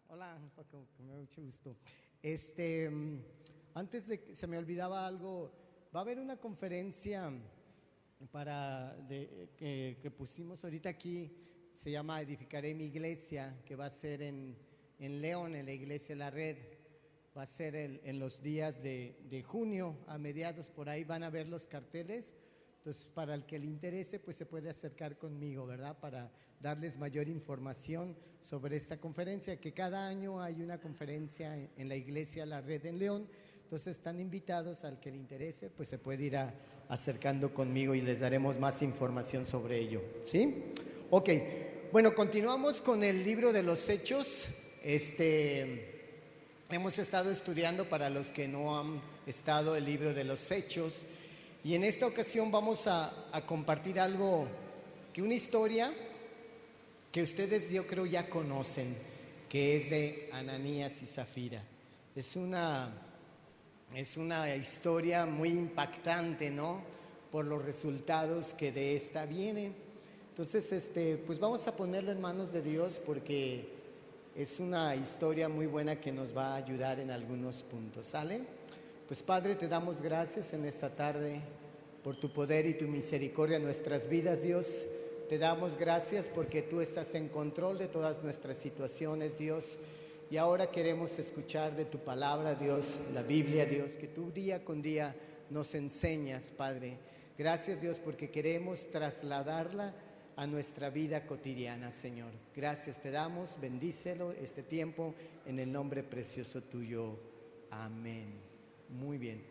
Hola, Paco, me da mucho gusto. Antes de que se me olvidaba algo, va a haber una conferencia que pusimos ahorita aquí, se llama Edificaré mi iglesia, que va a ser en León, en la iglesia La Red. Va a ser en los días de junio, a mediados por ahí van a ver los carteles. Entonces, para el que le interese, pues se puede acercar conmigo, ¿verdad? Para darles mayor información sobre esta conferencia, que cada año hay una conferencia en la iglesia La Red en León. Entonces, están invitados, al que le interese, pues se puede ir acercando conmigo y les daremos más información sobre ello, ¿sí? Ok, bueno, continuamos con el libro de los Hechos. Hemos estado estudiando, para los que no han estado, el libro de los Hechos. Y en esta ocasión vamos a compartir algo, una historia que ustedes yo creo ya conocen, que es de Ananías y Zafira. Es una historia muy impactante, ¿no? Por los resultados que de esta vienen. Entonces, pues vamos a ponerlo en manos de Dios, porque es una historia muy buena que nos va a ayudar en algunos puntos, ¿sale? Pues Padre, te damos gracias en esta tarde por tu poder y tu misericordia en nuestras vidas, Dios. Te damos gracias porque tú estás en control de todas nuestras situaciones, Dios. Y ahora queremos escuchar de tu palabra, Dios, la Biblia, Dios, que tú día con día nos enseñas, Padre. Gracias, Dios, porque queremos trasladarla a nuestra vida cotidiana, Señor. Gracias te damos, bendícelo este tiempo en el nombre precioso tuyo. Amén. Muy bien,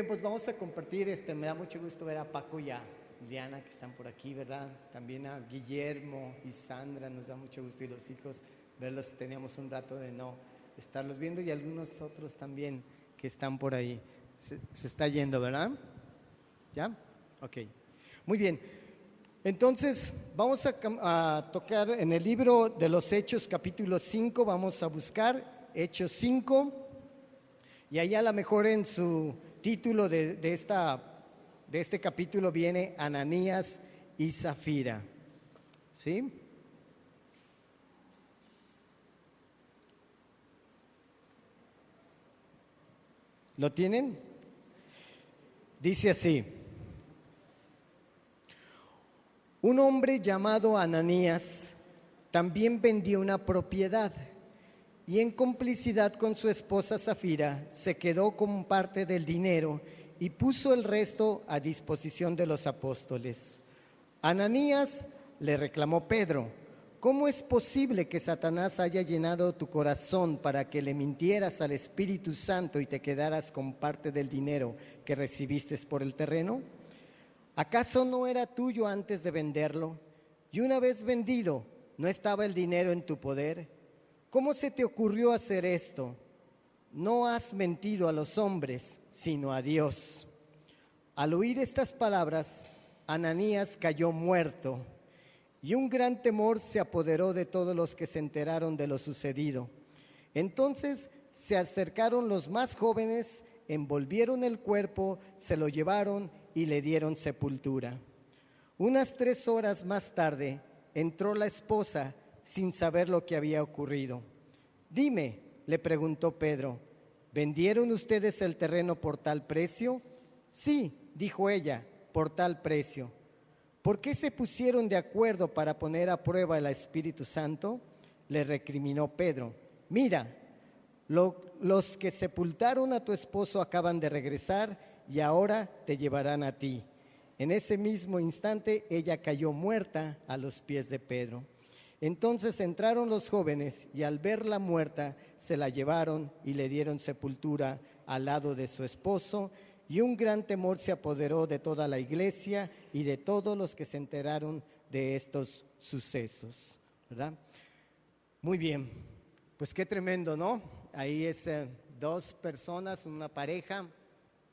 pues vamos a compartir. Me da mucho gusto ver a Paco y a Diana, que están por aquí, ¿verdad? También a Guillermo y Sandra, nos da mucho gusto, y los hijos, verlos. Teníamos un rato de no estarlos viendo, y algunos otros también que están por ahí. Se está yendo, ¿verdad? ¿Ya? Ok, muy bien. Entonces, vamos a tocar en el libro de los Hechos, capítulo 5, vamos a buscar Hechos 5. Y ahí a lo mejor en su título de este capítulo viene Ananías y Zafira, ¿sí? ¿Lo tienen? Dice así: un hombre llamado Ananías también vendió una propiedad, y en complicidad con su esposa Zafira se quedó con parte del dinero y puso el resto a disposición de los apóstoles. Ananías, le reclamó Pedro, ¿cómo es posible que Satanás haya llenado tu corazón para que le mintieras al Espíritu Santo y te quedaras con parte del dinero que recibiste por el terreno? ¿Acaso no era tuyo antes de venderlo? Y una vez vendido, ¿no estaba el dinero en tu poder? ¿Cómo se te ocurrió hacer esto? No has mentido a los hombres, sino a Dios. Al oír estas palabras, Ananías cayó muerto, y un gran temor se apoderó de todos los que se enteraron de lo sucedido. Entonces se acercaron los más jóvenes, envolvieron el cuerpo, se lo llevaron y le dieron sepultura. Unas 3 horas más tarde entró la esposa sin saber lo que había ocurrido. Dime, le preguntó Pedro, ¿vendieron ustedes el terreno por tal precio? Sí, dijo ella, por tal precio. ¿Por qué se pusieron de acuerdo para poner a prueba el Espíritu Santo? Le recriminó Pedro. Mira, los que sepultaron a tu esposo acaban de regresar y ahora te llevarán a ti. En ese mismo instante ella cayó muerta a los pies de Pedro. Entonces entraron los jóvenes y al verla muerta se la llevaron y le dieron sepultura al lado de su esposo, y un gran temor se apoderó de toda la iglesia y de todos los que se enteraron de estos sucesos, ¿verdad? Muy bien, pues qué tremendo, ¿no? Ahí es 2 personas, una pareja,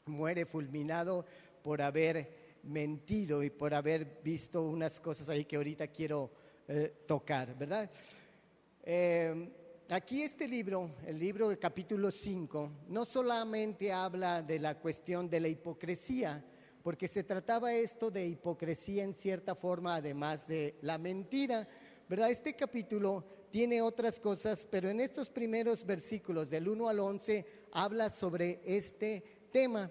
muere fulminado por haber mentido y por haber visto unas cosas ahí que ahorita quiero tocar, ¿verdad? Aquí este libro, el libro de capítulo 5, no solamente habla de la cuestión de la hipocresía, porque se trataba esto de hipocresía en cierta forma, además de la mentira, ¿verdad? Este capítulo tiene otras cosas, pero en estos primeros versículos del 1 al 11 habla sobre este tema.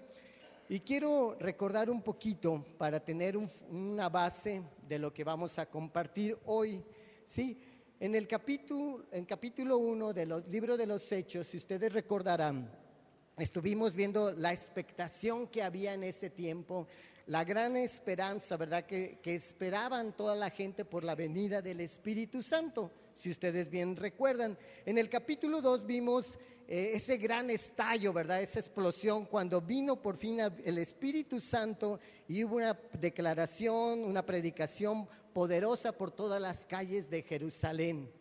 Y quiero recordar un poquito para tener una base de lo que vamos a compartir hoy, ¿sí? En capítulo 1 de los libros de los Hechos, si ustedes recordarán, estuvimos viendo la expectación que había en ese tiempo, la gran esperanza, ¿verdad? Que esperaban toda la gente por la venida del Espíritu Santo, si ustedes bien recuerdan. En el capítulo 2 vimos ese gran estallo, ¿verdad? Esa explosión cuando vino por fin el Espíritu Santo y hubo una declaración, una predicación poderosa por todas las calles de Jerusalén.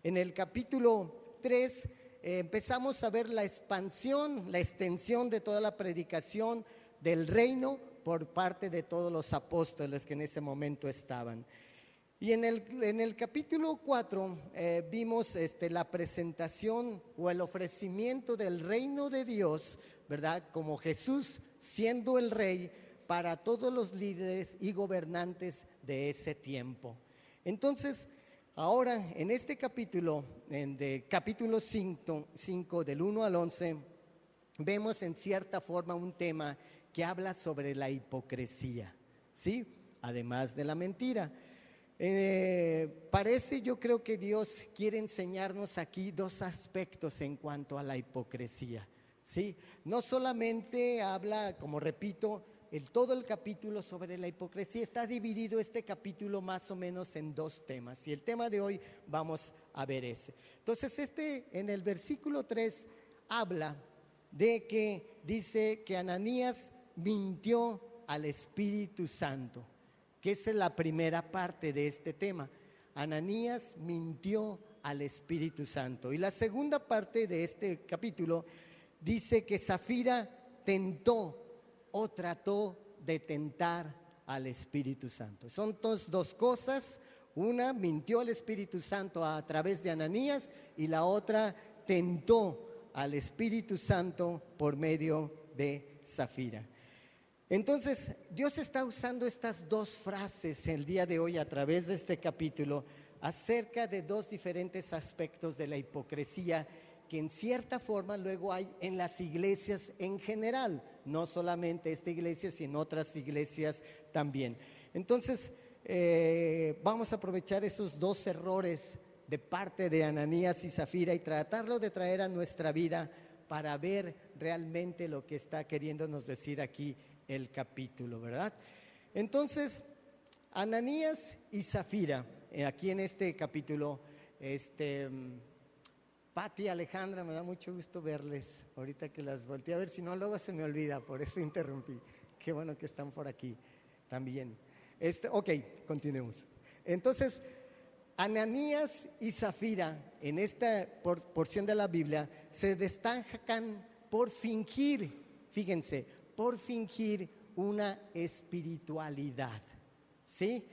En el capítulo 3 empezamos a ver la expansión, la extensión de toda la predicación del reino por parte de todos los apóstoles que en ese momento estaban. Y en el capítulo 4 vimos la presentación o el ofrecimiento del reino de Dios, ¿verdad? Como Jesús siendo el rey para todos los líderes y gobernantes de ese tiempo. Entonces, ahora en este capítulo, de capítulo 5 del 1 al 11, vemos en cierta forma un tema que habla sobre la hipocresía, ¿sí? Además de la mentira. Yo creo que Dios quiere enseñarnos aquí dos aspectos en cuanto a la hipocresía, ¿sí? No solamente habla, como repito, todo el capítulo sobre la hipocresía, está dividido este capítulo más o menos en dos temas, y el tema de hoy vamos a ver ese. Entonces en el versículo 3 habla de que dice que Ananías mintió al Espíritu Santo, que esa es la primera parte de este tema. Ananías mintió al Espíritu Santo. Y la segunda parte de este capítulo dice que Safira tentó o trató de tentar al Espíritu Santo. Son dos cosas. Una, mintió al Espíritu Santo a través de Ananías, y la otra, tentó al Espíritu Santo por medio de Safira. Entonces, Dios está usando estas dos frases el día de hoy a través de este capítulo acerca de dos diferentes aspectos de la hipocresía que en cierta forma luego hay en las iglesias en general, no solamente esta iglesia, sino otras iglesias también. Entonces, vamos a aprovechar esos dos errores de parte de Ananías y Safira y tratarlo de traer a nuestra vida para ver realmente lo que está queriéndonos decir aquí el capítulo, ¿verdad? Entonces, Ananías y Safira, aquí en este capítulo, Pati, Alejandra, me da mucho gusto verles, ahorita que las volteé a ver, si no luego se me olvida, por eso interrumpí. Qué bueno que están por aquí también. Ok, continuemos. Entonces, Ananías y Safira, en esta porción de la Biblia, se destacan por fingir, fíjense, por fingir una espiritualidad, ¿sí?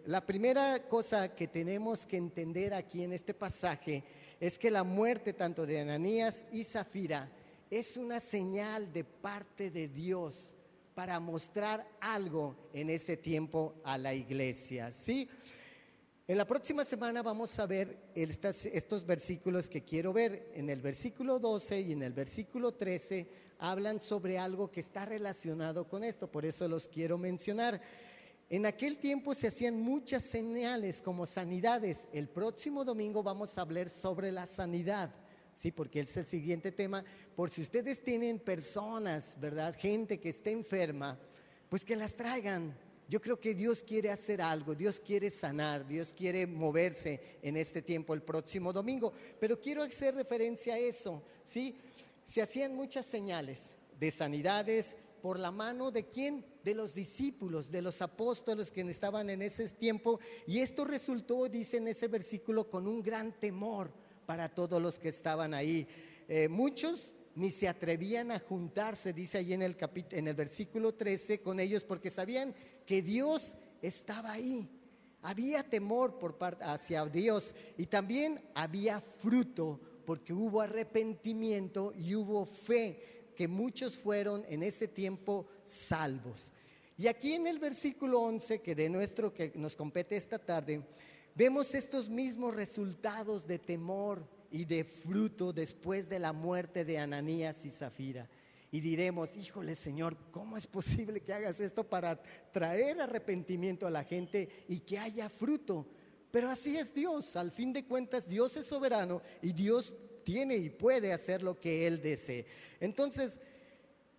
La primera cosa que tenemos que entender aquí en este pasaje es que la muerte tanto de Ananías y Safira es una señal de parte de Dios para mostrar algo en ese tiempo a la iglesia, ¿sí? En la próxima semana vamos a ver estos versículos que quiero ver. En el versículo 12 y en el versículo 13 hablan sobre algo que está relacionado con esto, por eso los quiero mencionar. En aquel tiempo se hacían muchas señales como sanidades. El próximo domingo vamos a hablar sobre la sanidad, sí, porque es el siguiente tema. Por si ustedes tienen personas, ¿verdad? Gente que esté enferma, pues que las traigan. Yo creo que Dios quiere hacer algo, Dios quiere sanar, Dios quiere moverse en este tiempo el próximo domingo. Pero quiero hacer referencia a eso, ¿sí? Se hacían muchas señales de sanidades por la mano de ¿quién? De los discípulos, de los apóstoles que estaban en ese tiempo. Y esto resultó, dice en ese versículo, con un gran temor para todos los que estaban ahí. Muchos ni se atrevían a juntarse, dice ahí en el versículo 13, con ellos, porque sabían que Dios estaba ahí. Había temor hacia Dios, y también había fruto, porque hubo arrepentimiento y hubo fe, que muchos fueron en ese tiempo salvos. Y aquí en el versículo 11, que nos compete esta tarde, vemos estos mismos resultados de temor y de fruto después de la muerte de Ananías y Zafira. Y diremos, híjole Señor, ¿cómo es posible que hagas esto para traer arrepentimiento a la gente y que haya fruto? Pero así es Dios, al fin de cuentas Dios es soberano y Dios tiene y puede hacer lo que Él desee. Entonces,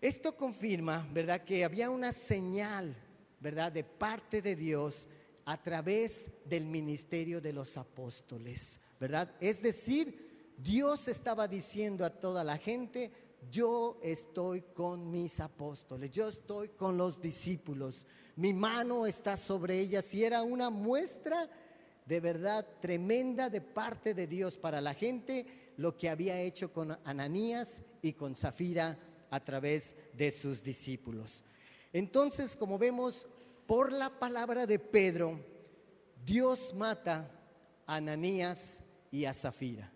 esto confirma, ¿verdad?, que había una señal, ¿verdad?, de parte de Dios a través del ministerio de los apóstoles, ¿verdad? Es decir, Dios estaba diciendo a toda la gente, yo estoy con mis apóstoles, yo estoy con los discípulos, mi mano está sobre ellas, y era una muestra de verdad tremenda de parte de Dios para la gente, lo que había hecho con Ananías y con Zafira a través de sus discípulos. Entonces, como vemos, por la palabra de Pedro, Dios mata a Ananías y a Zafira.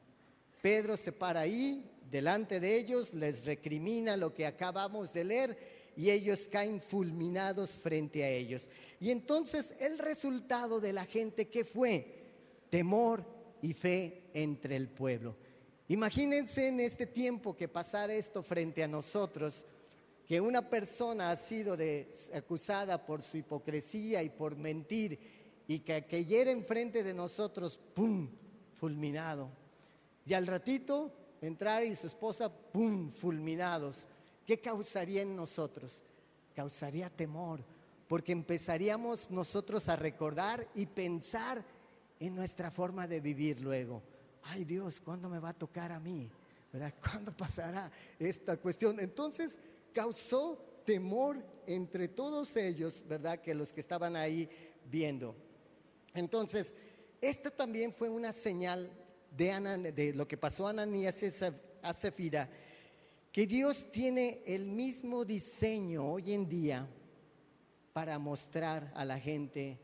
Pedro se para ahí delante de ellos, les recrimina lo que acabamos de leer y ellos caen fulminados frente a ellos. Y entonces el resultado de la gente, ¿qué fue? Temor y fe entre el pueblo. Imagínense en este tiempo que pasara esto frente a nosotros, que una persona ha sido acusada por su hipocresía y por mentir y que cayera enfrente de nosotros, ¡pum!, fulminado. Y al ratito entrar y su esposa, ¡pum!, fulminados. ¿Qué causaría en nosotros? Causaría temor, porque empezaríamos nosotros a recordar y pensar en nuestra forma de vivir luego. Ay Dios, ¿cuándo me va a tocar a mí? ¿Verdad? ¿Cuándo pasará esta cuestión? Entonces causó temor entre todos ellos, ¿verdad?, que los que estaban ahí viendo. Entonces, esto también fue una señal de lo que pasó a Ananías y a Zafira, que Dios tiene el mismo diseño hoy en día para mostrar a la gente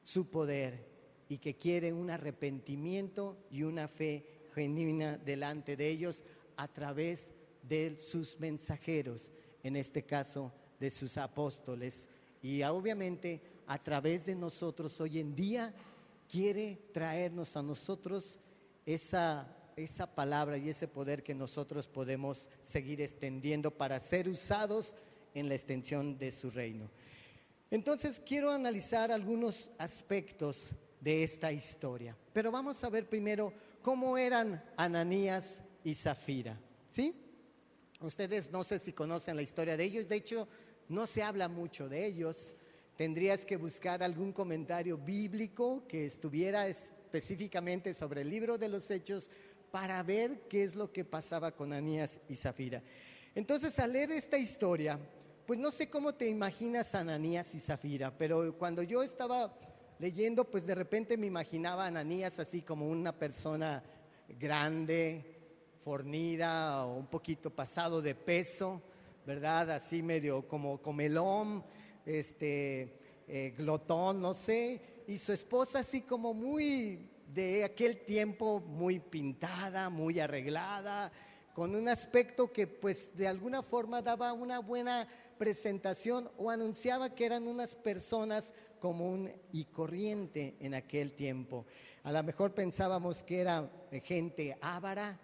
su poder y que quiere un arrepentimiento y una fe genuina delante de ellos a través de sus mensajeros, en este caso de sus apóstoles, y obviamente a través de nosotros hoy en día quiere traernos a nosotros esa palabra y ese poder que nosotros podemos seguir extendiendo para ser usados en la extensión de su reino. Entonces quiero analizar algunos aspectos de esta historia, pero vamos a ver primero cómo eran Ananías y Zafira, ¿sí? Ustedes no sé si conocen la historia de ellos, de hecho no se habla mucho de ellos. Tendrías que buscar algún comentario bíblico que estuviera específicamente sobre el libro de los Hechos para ver qué es lo que pasaba con Ananías y Zafira. Entonces, al leer esta historia, pues no sé cómo te imaginas a Ananías y Zafira, pero cuando yo estaba leyendo, pues de repente me imaginaba a Ananías así como una persona grande, fornida o un poquito pasado de peso, ¿verdad? Así medio como comelón, glotón, no sé, y su esposa así como muy de aquel tiempo, muy pintada, muy arreglada, con un aspecto que pues de alguna forma daba una buena presentación o anunciaba que eran unas personas común y corriente en aquel tiempo. A lo mejor pensábamos que era gente avara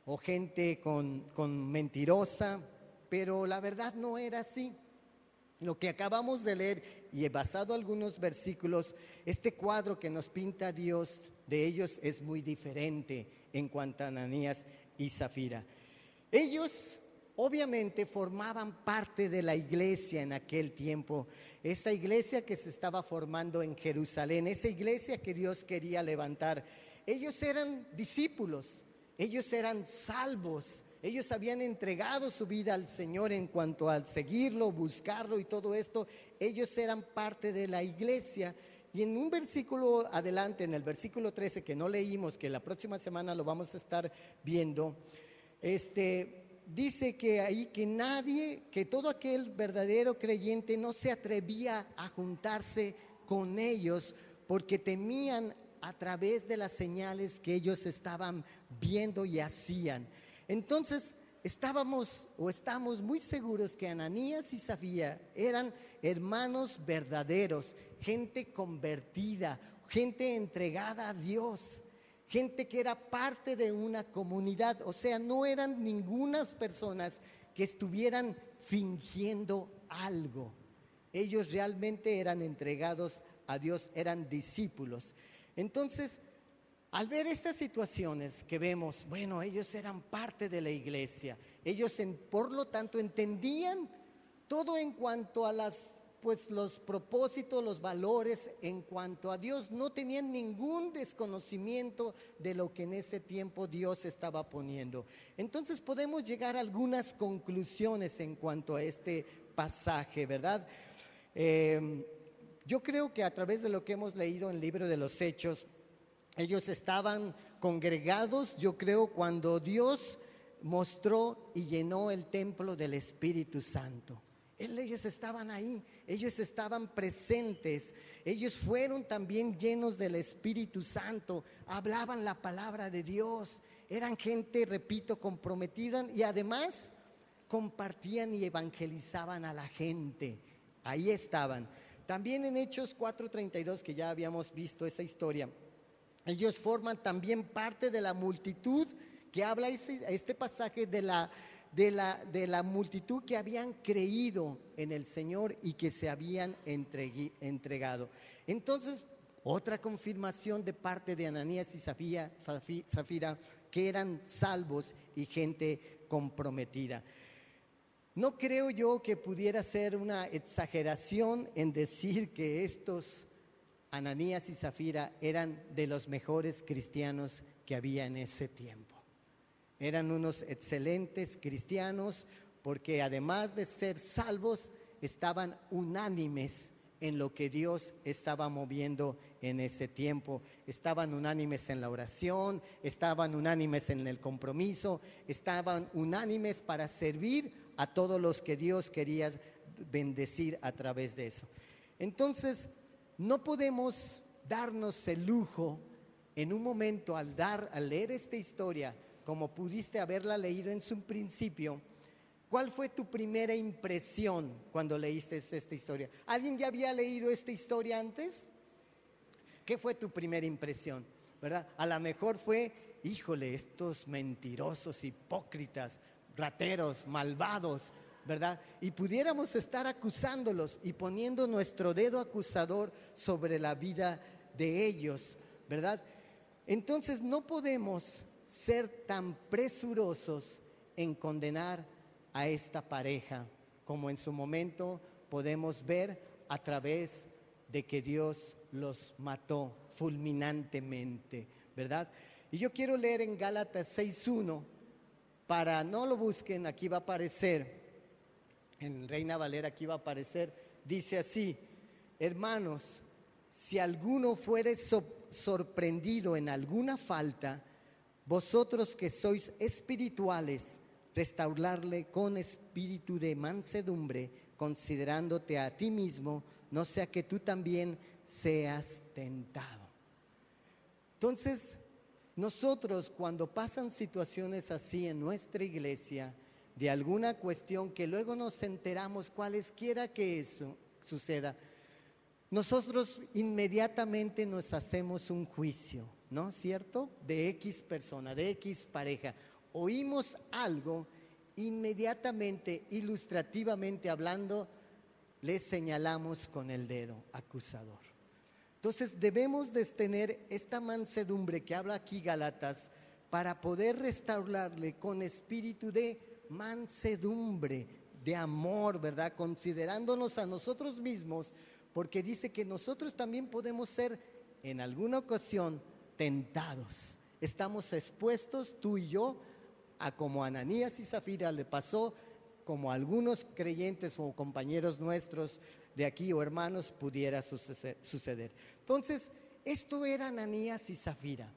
o gente con mentirosa, pero la verdad no era así. Lo que acabamos de leer y basado en algunos versículos, este cuadro que nos pinta Dios de ellos es muy diferente en cuanto a Ananías y Zafira. Ellos obviamente formaban parte de la iglesia en aquel tiempo, esa iglesia que se estaba formando en Jerusalén, esa iglesia que Dios quería levantar. Ellos eran discípulos, ellos eran salvos. Ellos habían entregado su vida al Señor en cuanto al seguirlo, buscarlo y todo esto. Ellos eran parte de la iglesia. Y en un versículo adelante, en el versículo 13 que no leímos, que la próxima semana lo vamos a estar viendo, dice que ahí que todo aquel verdadero creyente no se atrevía a juntarse con ellos porque temían a través de las señales que ellos estaban viendo y hacían. Entonces estamos muy seguros que Ananías y Zafira eran hermanos verdaderos, gente convertida, gente entregada a Dios, gente que era parte de una comunidad. O sea, no eran ninguna personas que estuvieran fingiendo algo. Ellos realmente eran entregados a Dios, eran discípulos. Entonces, al ver estas situaciones que vemos, bueno, ellos eran parte de la iglesia, ellos por lo tanto entendían todo en cuanto a los propósitos, los valores en cuanto a Dios, no tenían ningún desconocimiento de lo que en ese tiempo Dios estaba poniendo. Entonces podemos llegar a algunas conclusiones en cuanto a este pasaje, ¿verdad? Yo creo que a través de lo que hemos leído en el libro de los Hechos, ellos estaban congregados, yo creo, cuando Dios mostró y llenó el templo del Espíritu Santo. Ellos estaban ahí, ellos estaban presentes, ellos fueron también llenos del Espíritu Santo, hablaban la palabra de Dios, eran gente, repito, comprometida y además compartían y evangelizaban a la gente. Ahí estaban. También en Hechos 4:32, que ya habíamos visto esa historia, ellos forman también parte de la multitud que habla este pasaje de la multitud que habían creído en el Señor y que se habían entregado. Entonces, otra confirmación de parte de Ananías y Zafira, que eran salvos y gente comprometida. No creo yo que pudiera ser una exageración en decir que estos Ananías y Zafira eran de los mejores cristianos que había en ese tiempo. Eran unos excelentes cristianos porque además de ser salvos, estaban unánimes en lo que Dios estaba moviendo en ese tiempo. Estaban unánimes en la oración, estaban unánimes en el compromiso, estaban unánimes para servir a todos los que Dios quería bendecir a través de eso. Entonces, no podemos darnos el lujo en un momento al leer esta historia, como pudiste haberla leído en su principio. ¿Cuál fue tu primera impresión cuando leíste esta historia? ¿Alguien ya había leído esta historia antes? ¿Qué fue tu primera impresión? ¿Verdad? A lo mejor fue, híjole, estos mentirosos, hipócritas, rateros, malvados, ¿verdad? Y pudiéramos estar acusándolos y poniendo nuestro dedo acusador sobre la vida de ellos, ¿verdad? Entonces no podemos ser tan presurosos en condenar a esta pareja, como en su momento podemos ver a través de que Dios los mató fulminantemente, ¿verdad? Y yo quiero leer en Gálatas 6:1, no lo busquen, aquí va a aparecer, en Reina Valera aquí va a aparecer, dice así: hermanos, si alguno fuere sorprendido en alguna falta, vosotros que sois espirituales, restaurarle con espíritu de mansedumbre, considerándote a ti mismo, no sea que tú también seas tentado. Entonces, nosotros cuando pasan situaciones así en nuestra iglesia, de alguna cuestión que luego nos enteramos, cualesquiera que eso suceda, nosotros inmediatamente nos hacemos un juicio, ¿no? ¿Cierto? De X persona, de X pareja. Oímos algo, inmediatamente, ilustrativamente hablando, le señalamos con el dedo acusador. Entonces debemos de tener esta mansedumbre que habla aquí Gálatas para poder restaurarle con espíritu de mansedumbre, de amor, ¿verdad? Considerándonos a nosotros mismos, porque dice que nosotros también podemos ser en alguna ocasión tentados. Estamos expuestos, tú y yo, a como a Ananías y Zafira le pasó, como a algunos creyentes o compañeros nuestros de aquí o hermanos pudiera suceder. Entonces, esto era Ananías y Zafira,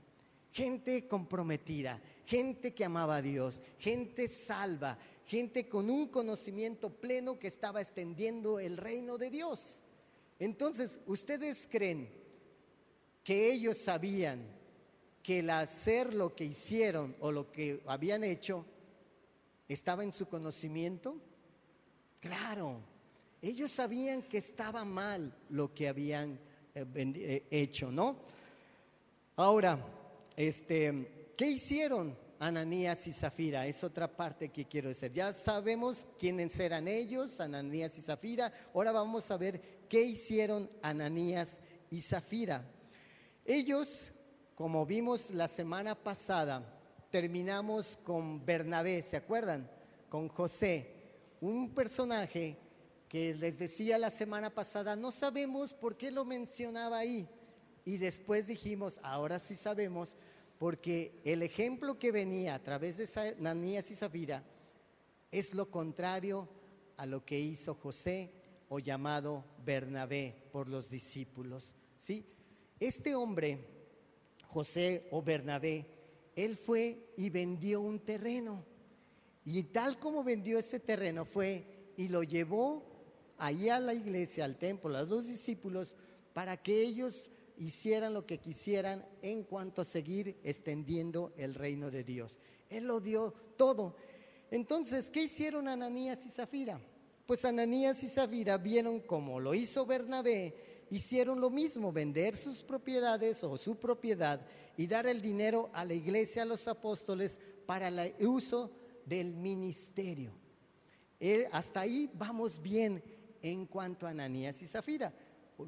gente comprometida, gente que amaba a Dios, gente salva, gente con un conocimiento pleno que estaba extendiendo el reino de Dios. Entonces, ¿ustedes creen que ellos sabían que el hacer lo que hicieron o lo que habían hecho estaba en su conocimiento? Claro, Ellos sabían que estaba mal lo que habían hecho, ¿no? Ahora, ¿qué hicieron Ananías y Zafira? Es otra parte que quiero decir. Ya sabemos quiénes eran ellos, Ananías y Zafira. Ahora vamos a ver qué hicieron Ananías y Zafira. Ellos, como vimos la semana pasada, terminamos con Bernabé, ¿se acuerdan? Con José, un personaje que les decía la semana pasada, no sabemos por qué lo mencionaba ahí. Y después dijimos, ahora sí sabemos, porque el ejemplo que venía a través de Ananías y Zafira es lo contrario a lo que hizo José o llamado Bernabé por los discípulos, ¿sí? Este hombre, José o Bernabé, él fue y vendió un terreno. Y tal como vendió ese terreno fue y lo llevó ahí a la iglesia, al templo, a los discípulos, para que ellos hicieran lo que quisieran en cuanto a seguir extendiendo el reino de Dios. Él lo dio todo. Entonces, ¿qué hicieron Ananías y Zafira? Pues Ananías y Zafira vieron como lo hizo Bernabé, hicieron lo mismo, vender sus propiedades o su propiedad y dar el dinero a la iglesia, a los apóstoles, para el uso del ministerio. Hasta ahí vamos bien en cuanto a Ananías y Zafira.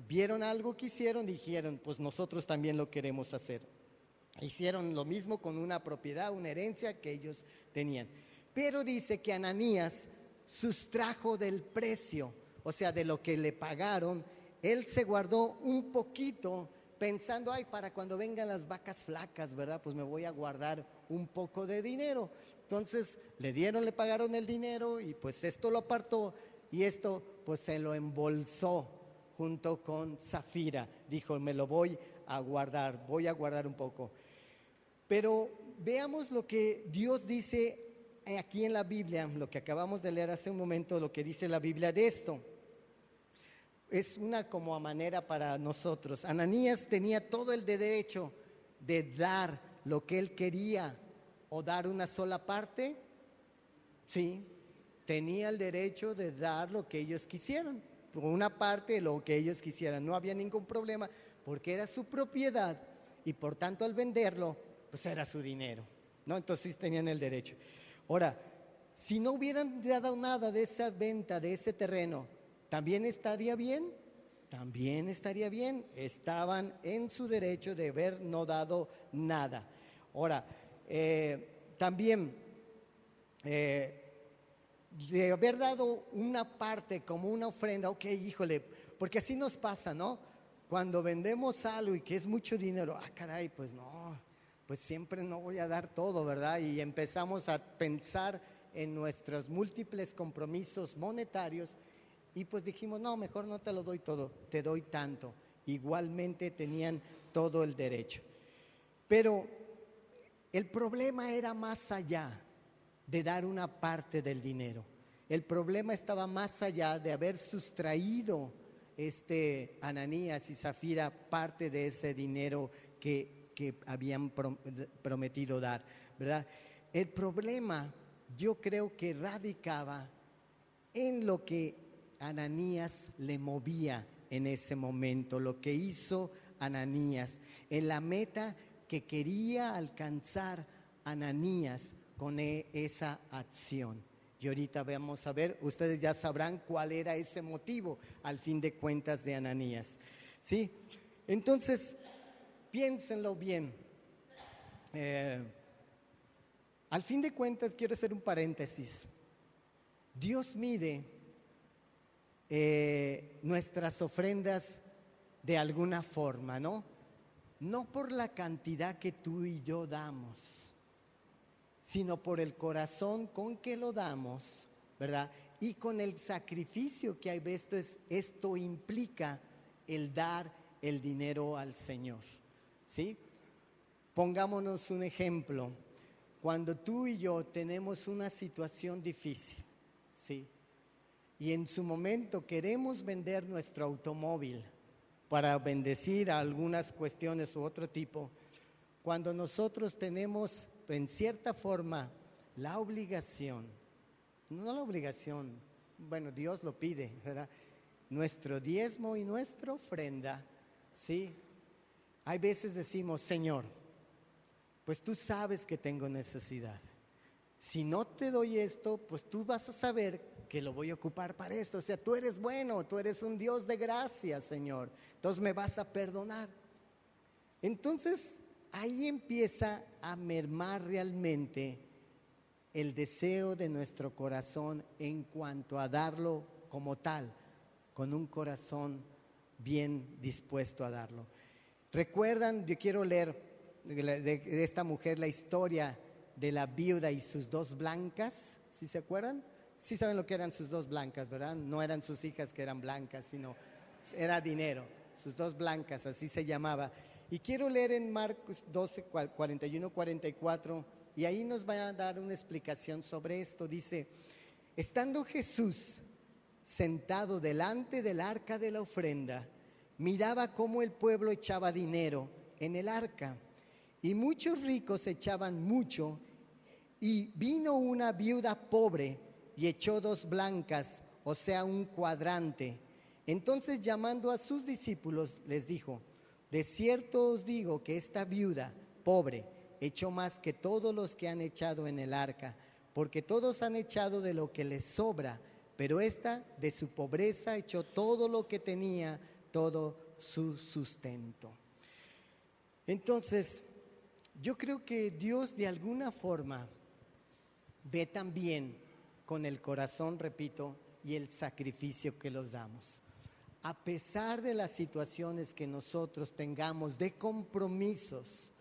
Vieron algo que hicieron, dijeron, pues nosotros también lo queremos hacer. Hicieron lo mismo con una propiedad, una herencia que ellos tenían. Pero dice que Ananías sustrajo del precio, o sea, de lo que le pagaron, él se guardó un poquito pensando, ay, para cuando vengan las vacas flacas, ¿verdad? Pues me voy a guardar un poco de dinero. Entonces le pagaron el dinero y pues esto lo apartó y esto pues se lo embolsó junto con Zafira. Dijo, me lo voy a guardar un poco. Pero veamos lo que Dios dice aquí en la Biblia, lo que acabamos de leer hace un momento, lo que dice la Biblia de esto. Es una como manera para nosotros. Ananías tenía todo el derecho de dar lo que él quería o dar una sola parte. Sí, tenía el derecho de dar lo que ellos quisieran, una parte de lo que ellos quisieran. No había ningún problema porque era su propiedad y por tanto al venderlo, pues era su dinero, ¿no? Entonces tenían el derecho. Ahora, si no hubieran dado nada de esa venta, de ese terreno, ¿también estaría bien? También estaría bien. Estaban en su derecho de haber no dado nada. Ahora, también de haber dado una parte como una ofrenda, ok, híjole, porque así nos pasa, ¿no? Cuando vendemos algo y que es mucho dinero, caray, pues no, pues siempre no voy a dar todo, ¿verdad? Y empezamos a pensar en nuestros múltiples compromisos monetarios y pues dijimos, no, mejor no te lo doy todo, te doy tanto. Igualmente tenían todo el derecho. Pero el problema era más allá de dar una parte del dinero. El problema estaba más allá de haber sustraído Ananías y Zafira parte de ese dinero que habían prometido dar, ¿verdad? El problema yo creo que radicaba en lo que Ananías le movía en ese momento, lo que hizo Ananías, en la meta que quería alcanzar Ananías con esa acción. Y ahorita vamos a ver, ustedes ya sabrán cuál era ese motivo al fin de cuentas de Ananías, ¿sí? Entonces, piénsenlo bien. Al fin de cuentas, quiero hacer un paréntesis. Dios mide nuestras ofrendas de alguna forma, ¿no? No por la cantidad que tú y yo damos, sino por el corazón con que lo damos, ¿verdad? Y con el sacrificio que hay veces esto implica el dar el dinero al Señor, ¿sí? Pongámonos un ejemplo. Cuando tú y yo tenemos una situación difícil, ¿sí? Y en su momento queremos vender nuestro automóvil para bendecir a algunas cuestiones u otro tipo, cuando nosotros tenemos en cierta forma la obligación, no la obligación, bueno, Dios lo pide, ¿verdad? nuestro diezmo y nuestra ofrenda, ¿sí? Hay veces decimos, Señor, pues tú sabes que tengo necesidad. Si no te doy esto, pues tú vas a saber que lo voy a ocupar para esto. O sea, tú eres bueno, tú eres un Dios de gracia, Señor. Entonces me vas a perdonar. Entonces, ahí empieza a mermar realmente el deseo de nuestro corazón en cuanto a darlo como tal, con un corazón bien dispuesto a darlo. ¿Recuerdan? Yo quiero leer de esta mujer la historia de la viuda y sus dos blancas, ¿sí se acuerdan? Sí saben lo que eran sus dos blancas, ¿verdad? No eran sus hijas que eran blancas, sino era dinero, sus dos blancas, así se llamaba. Y quiero leer en Marcos 12, 41, 44, y ahí nos va a dar una explicación sobre esto. Dice, estando Jesús sentado delante del arca de la ofrenda, miraba cómo el pueblo echaba dinero en el arca, y muchos ricos echaban mucho, y vino una viuda pobre y echó dos blancas, o sea, un cuadrante. Entonces, llamando a sus discípulos, les dijo, de cierto os digo que esta viuda pobre echó más que todos los que han echado en el arca, porque todos han echado de lo que les sobra, pero esta de su pobreza echó todo lo que tenía, todo su sustento. Entonces, yo creo que Dios de alguna forma ve también con el corazón, repito, y el sacrificio que los damos. A pesar de las situaciones que nosotros tengamos de compromisos,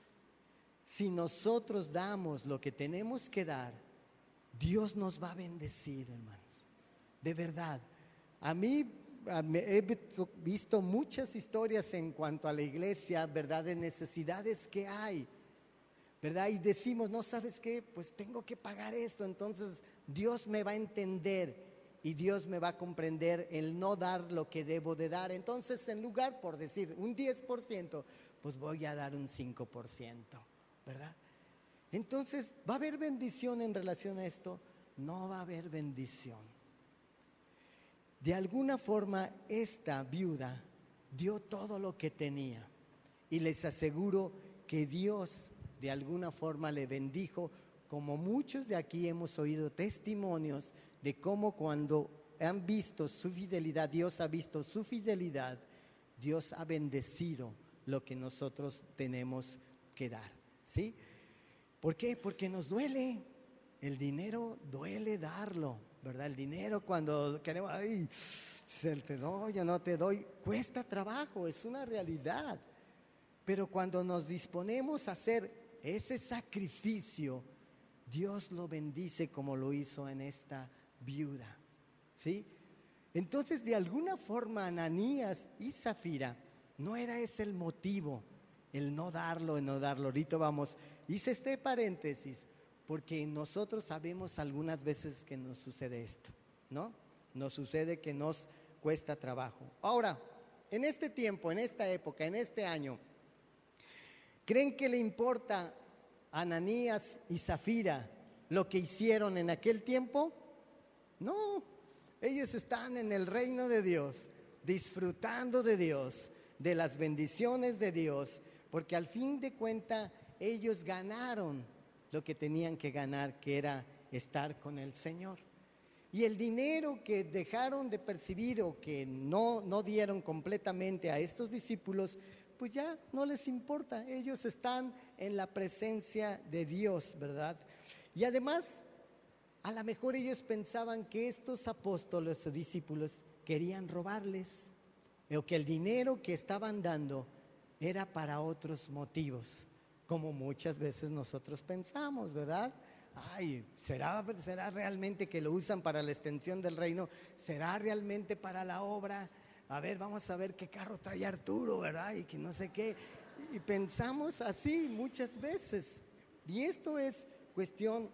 si nosotros damos lo que tenemos que dar, Dios nos va a bendecir, hermanos. De verdad. A mí he visto muchas historias en cuanto a la iglesia, ¿verdad? De necesidades que hay, ¿verdad? Y decimos, no, ¿sabes qué? Pues tengo que pagar esto, entonces Dios me va a entender y Dios me va a comprender el no dar lo que debo de dar. Entonces, en lugar por decir un 10%, pues voy a dar un 5%, ¿verdad? Entonces, ¿va a haber bendición en relación a esto? No va a haber bendición. De alguna forma, esta viuda dio todo lo que tenía y les aseguro que Dios de alguna forma le bendijo, como muchos de aquí hemos oído testimonios de cómo cuando han visto su fidelidad, Dios ha visto su fidelidad, Dios ha bendecido lo que nosotros tenemos que dar, ¿sí? ¿Por qué? Porque nos duele. El dinero duele darlo, ¿verdad? El dinero cuando queremos, ay, se te doy o no te doy, cuesta trabajo, es una realidad. Pero cuando nos disponemos a hacer ese sacrificio, Dios lo bendice como lo hizo en esta viuda, ¿sí? Entonces, de alguna forma, Ananías y Zafira, no era ese el motivo, el no darlo, el no darlo. Ahorita vamos, hice este paréntesis, porque nosotros sabemos algunas veces que nos sucede esto, ¿no? Nos sucede que nos cuesta trabajo. Ahora, en este tiempo, en esta época, en este año, ¿creen que le importa a Ananías y Zafira lo que hicieron en aquel tiempo? No, ellos están en el reino de Dios, disfrutando de Dios, de las bendiciones de Dios, porque al fin de cuentas ellos ganaron lo que tenían que ganar, que era estar con el Señor. Y el dinero que dejaron de percibir o que no dieron completamente a estos discípulos, pues ya no les importa, ellos están en la presencia de Dios, ¿verdad? Y además, a lo mejor ellos pensaban que estos apóstoles o discípulos querían robarles, o que el dinero que estaban dando era para otros motivos, como muchas veces nosotros pensamos, ¿verdad? Ay, ¿será realmente que lo usan para la extensión del reino? ¿Será realmente para la obra? A ver, vamos a ver qué carro trae Arturo, ¿verdad? Y que no sé qué. Y pensamos así muchas veces. Y esto es cuestión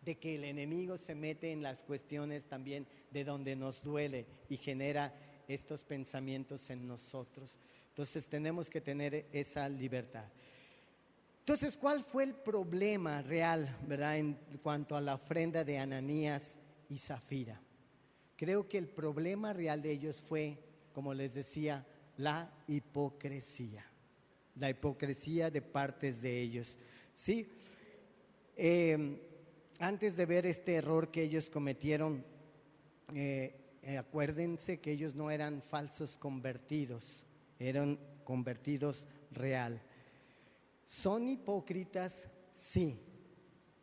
de que el enemigo se mete en las cuestiones también de donde nos duele y genera estos pensamientos en nosotros. Entonces tenemos que tener esa libertad. Entonces, ¿cuál fue el problema real, verdad, en cuanto a la ofrenda de Ananías y Zafira? Creo que el problema real de ellos fue, como les decía, la hipocresía de partes de ellos, ¿sí? Antes de ver este error que ellos cometieron, acuérdense que ellos no eran falsos convertidos, eran convertidos real. ¿Son hipócritas? Sí,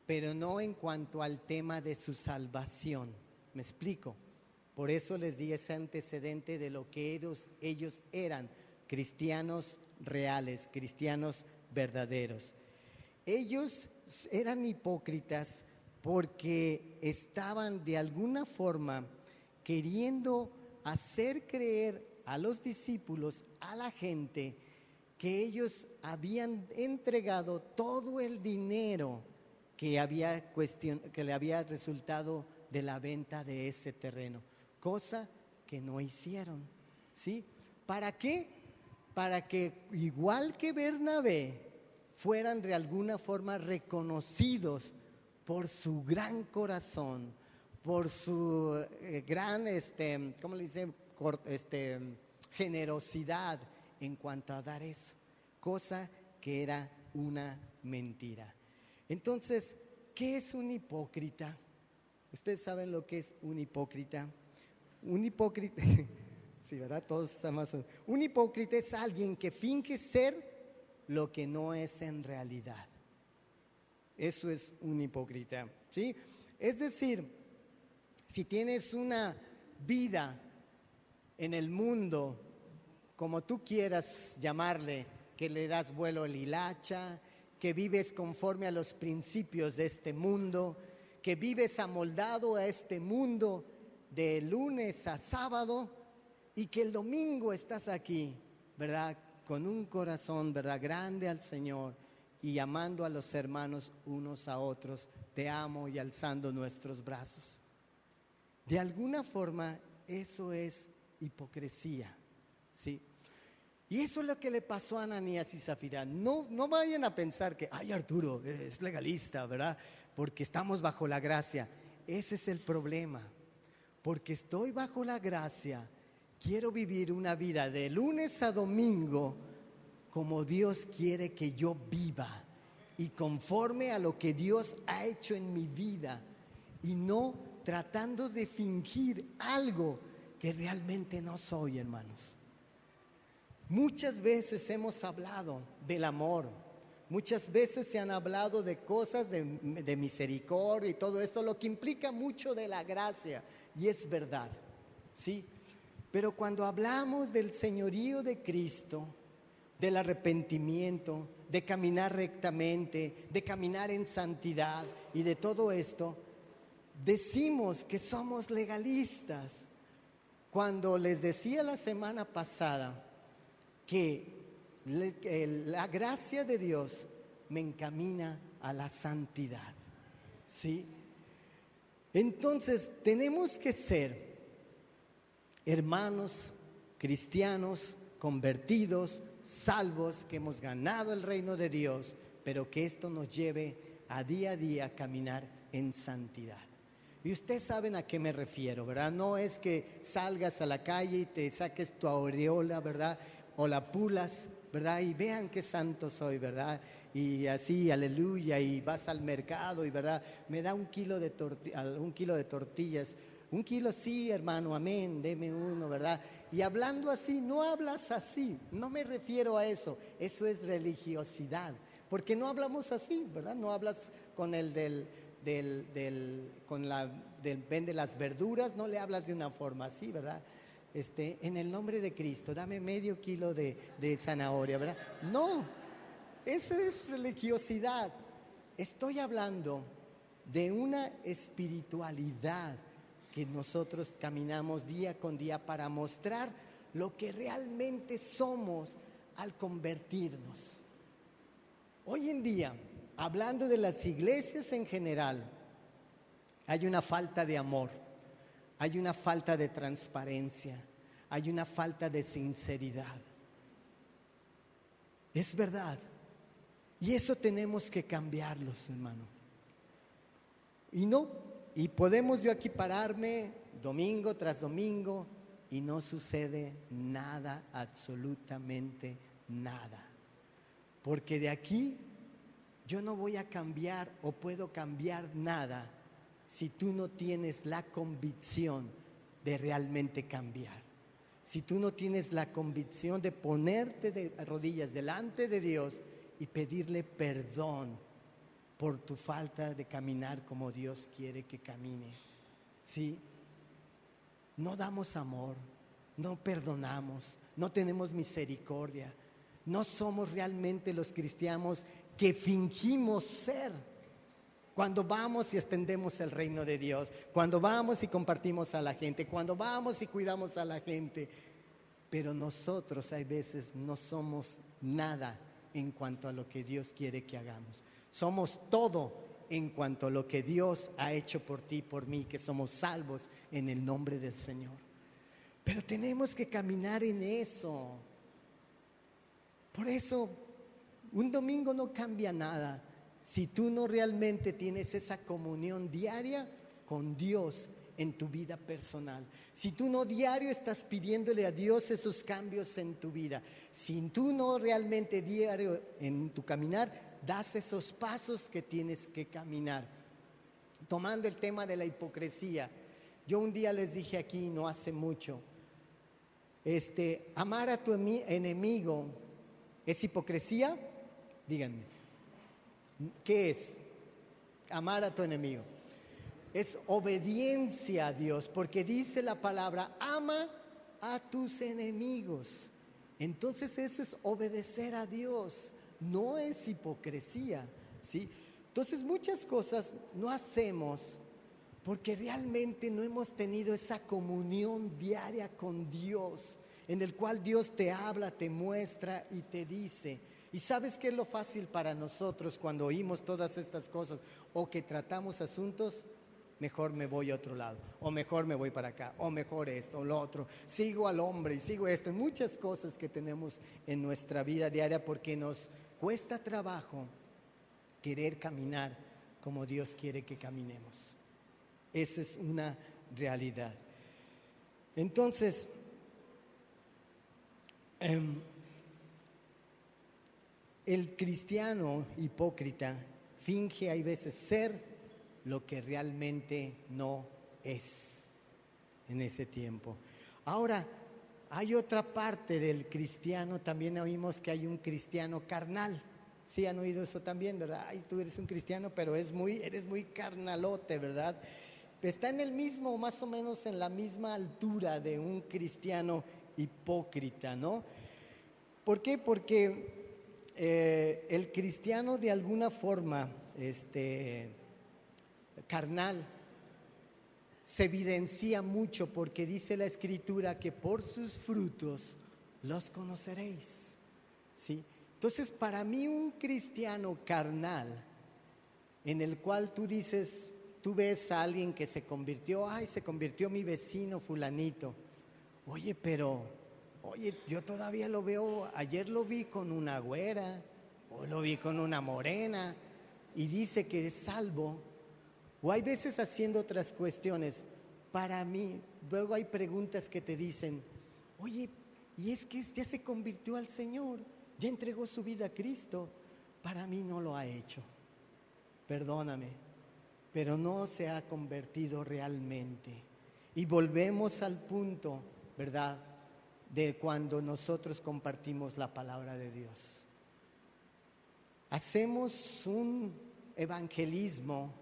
pero no en cuanto al tema de su salvación. ¿Me explico? Por eso les di ese antecedente de lo que ellos eran, cristianos reales, cristianos verdaderos. Ellos eran hipócritas porque estaban de alguna forma queriendo hacer creer a los discípulos, a la gente, que ellos habían entregado todo el dinero que le había resultado de la venta de ese terreno, cosa que no hicieron, ¿sí? ¿Para qué? Para que, igual que Bernabé, fueran de alguna forma reconocidos por su gran corazón, por su gran, ¿cómo le dicen? Generosidad en cuanto a dar eso, cosa que era una mentira. Entonces, ¿qué es un hipócrita? ¿Ustedes saben lo que es un hipócrita? Un hipócrita, sí, ¿verdad? Todos estamos. Un hipócrita es alguien que finge ser lo que no es en realidad. Eso es un hipócrita, ¿sí? Es decir, si tienes una vida en el mundo, como tú quieras llamarle, que le das vuelo al hilacha, que vives conforme a los principios de este mundo, que vives amoldado a este mundo de lunes a sábado y que el domingo estás aquí, ¿verdad? Con un corazón, ¿verdad?, grande al Señor y amando a los hermanos unos a otros, te amo, y alzando nuestros brazos. De alguna forma, eso es hipocresía, ¿sí? Y eso es lo que le pasó a Ananías y Zafira. No vayan a pensar que, ay, Arturo es legalista, ¿verdad? Porque estamos bajo la gracia. Ese es el problema. Porque estoy bajo la gracia, quiero vivir una vida de lunes a domingo como Dios quiere que yo viva y conforme a lo que Dios ha hecho en mi vida, y no tratando de fingir algo que realmente no soy, hermanos. Muchas veces hemos hablado del amor, muchas veces se han hablado de cosas de misericordia y todo esto, lo que implica mucho de la gracia, y es verdad, ¿sí? Pero cuando hablamos del señorío de Cristo, del arrepentimiento, de caminar rectamente, de caminar en santidad y de todo esto, decimos que somos legalistas. Cuando les decía la semana pasada que la gracia de Dios me encamina a la santidad, ¿sí? Entonces tenemos que ser hermanos cristianos convertidos, salvos, que hemos ganado el reino de Dios, pero que esto nos lleve a día a caminar en santidad. Y ustedes saben a qué me refiero, ¿verdad? No es que salgas a la calle y te saques tu aureola, ¿verdad? O la pulas, ¿verdad? Y vean qué santo soy, ¿verdad? Y así, aleluya, y vas al mercado y, ¿verdad? Me da un kilo de tortillas. Un kilo, sí, hermano, amén, deme uno, ¿verdad? Y hablando así, no hablas así, no me refiero a eso. Eso es religiosidad, porque no hablamos así, ¿verdad? No hablas con el del vende las verduras, no le hablas de una forma así, ¿verdad? En el nombre de Cristo, dame medio kilo de zanahoria, ¿verdad? No, eso es religiosidad. Estoy hablando de una espiritualidad que nosotros caminamos día con día para mostrar lo que realmente somos al convertirnos. Hoy en día, hablando de las iglesias en general, hay una falta de amor, hay una falta de transparencia, hay una falta de sinceridad. Es verdad. Y eso tenemos que cambiarlos, hermano. Y podemos yo aquí pararme domingo tras domingo, y no sucede nada, absolutamente nada. Porque de aquí yo no voy a cambiar o puedo cambiar nada si tú no tienes la convicción de realmente cambiar. Si tú no tienes la convicción de ponerte de rodillas delante de Dios y pedirle perdón por tu falta de caminar como Dios quiere que camine. ¿Sí? No damos amor, no perdonamos, no tenemos misericordia, no somos realmente los cristianos que fingimos ser cuando vamos y extendemos el reino de Dios, cuando vamos y compartimos a la gente, cuando vamos y cuidamos a la gente. Pero nosotros hay veces no somos nada en cuanto a lo que Dios quiere que hagamos. Somos todo en cuanto a lo que Dios ha hecho por ti y por mí, que somos salvos en el nombre del Señor. Pero tenemos que caminar en eso. Por eso, un domingo no cambia nada si tú no realmente tienes esa comunión diaria con Dios en tu vida personal. Si tú no diario estás pidiéndole a Dios esos cambios en tu vida, si tú no realmente diario en tu caminar das esos pasos que tienes que caminar. Tomando el tema de la hipocresía, yo un día les dije aquí, no hace mucho, amar a tu enemigo ¿es hipocresía? Díganme, ¿qué es amar a tu enemigo? Es obediencia a Dios, porque dice la palabra, ama a tus enemigos. Entonces eso es obedecer a Dios, no es hipocresía, ¿sí? Entonces muchas cosas no hacemos porque realmente no hemos tenido esa comunión diaria con Dios, en el cual Dios te habla, te muestra y te dice. ¿Y sabes qué es lo fácil para nosotros cuando oímos todas estas cosas o que tratamos asuntos? Mejor me voy a otro lado, o mejor me voy para acá, o mejor esto o lo otro. Sigo al hombre y sigo esto. Muchas cosas que tenemos en nuestra vida diaria porque nos cuesta trabajo querer caminar como Dios quiere que caminemos. Esa es una realidad. Entonces, el cristiano hipócrita finge hay veces ser lo que realmente no es en ese tiempo. Ahora, hay otra parte del cristiano, también oímos que hay un cristiano carnal. Sí, han oído eso también, ¿verdad? Ay, tú eres un cristiano, pero eres muy carnalote, ¿verdad? Está en el mismo, más o menos en la misma altura de un cristiano hipócrita, ¿no? ¿Por qué? Porque el cristiano de alguna forma, carnal, se evidencia mucho porque dice la Escritura que por sus frutos los conoceréis, ¿sí? Entonces, para mí un cristiano carnal, en el cual tú dices, tú ves a alguien que se convirtió, se convirtió mi vecino fulanito, oye, yo todavía lo veo, ayer lo vi con una güera, hoy lo vi con una morena, y dice que es salvo. O hay veces haciendo otras cuestiones. Para mí, luego hay preguntas que te dicen, oye, y es que ya se convirtió al Señor, ya entregó su vida a Cristo. Para mí no lo ha hecho, perdóname, pero no se ha convertido realmente. Y volvemos al punto, ¿verdad?, de cuando nosotros compartimos la palabra de Dios. Hacemos un evangelismo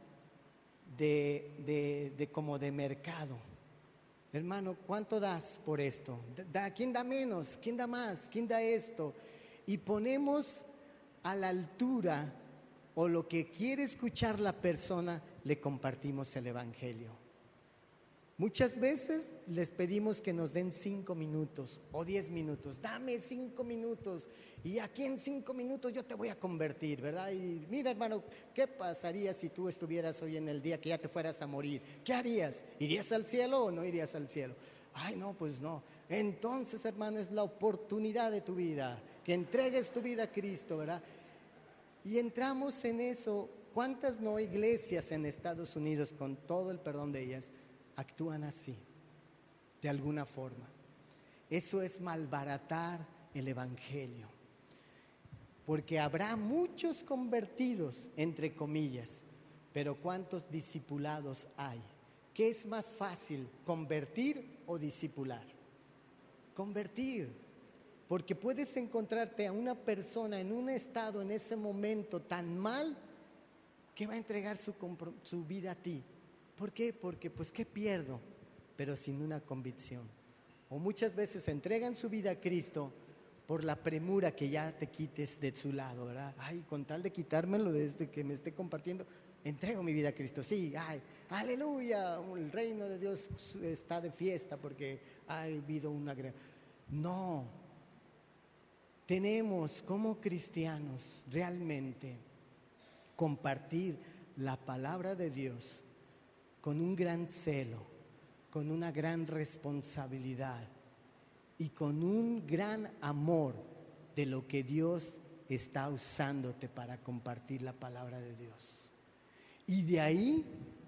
como de mercado. Hermano, ¿cuánto das por esto? ¿Quién da menos? ¿Quién da más? ¿Quién da esto? Y ponemos a la altura o lo que quiere escuchar la persona, le compartimos el evangelio. Muchas veces les pedimos que nos den 5 minutos o 10 minutos. Dame 5 minutos y aquí en 5 minutos yo te voy a convertir, ¿verdad? Y mira, hermano, ¿qué pasaría si tú estuvieras hoy en el día que ya te fueras a morir? ¿Qué harías? ¿Irías al cielo o no irías al cielo? Ay, no, pues no. Entonces, hermano, es la oportunidad de tu vida, que entregues tu vida a Cristo, ¿verdad? Y entramos en eso. ¿Cuántas no iglesias en Estados Unidos, con todo el perdón de ellas, actúan así, de alguna forma. Eso es malbaratar el evangelio, porque habrá muchos convertidos, entre comillas, pero ¿cuántos discipulados hay? ¿Qué es más fácil, convertir o discipular? Convertir, porque puedes encontrarte a una persona en un estado en ese momento tan mal que va a entregar su vida a ti. ¿Por qué? Porque pues ¿qué pierdo? Pero sin una convicción. O muchas veces entregan su vida a Cristo por la premura que ya te quites de su lado, ¿verdad? Ay, con tal de quitármelo desde que me esté compartiendo, entrego mi vida a Cristo. Sí, ay, aleluya, el reino de Dios está de fiesta porque ha habido una gran... No, tenemos como cristianos realmente compartir la palabra de Dios con un gran celo, con una gran responsabilidad y con un gran amor de lo que Dios está usándote para compartir la palabra de Dios. Y de ahí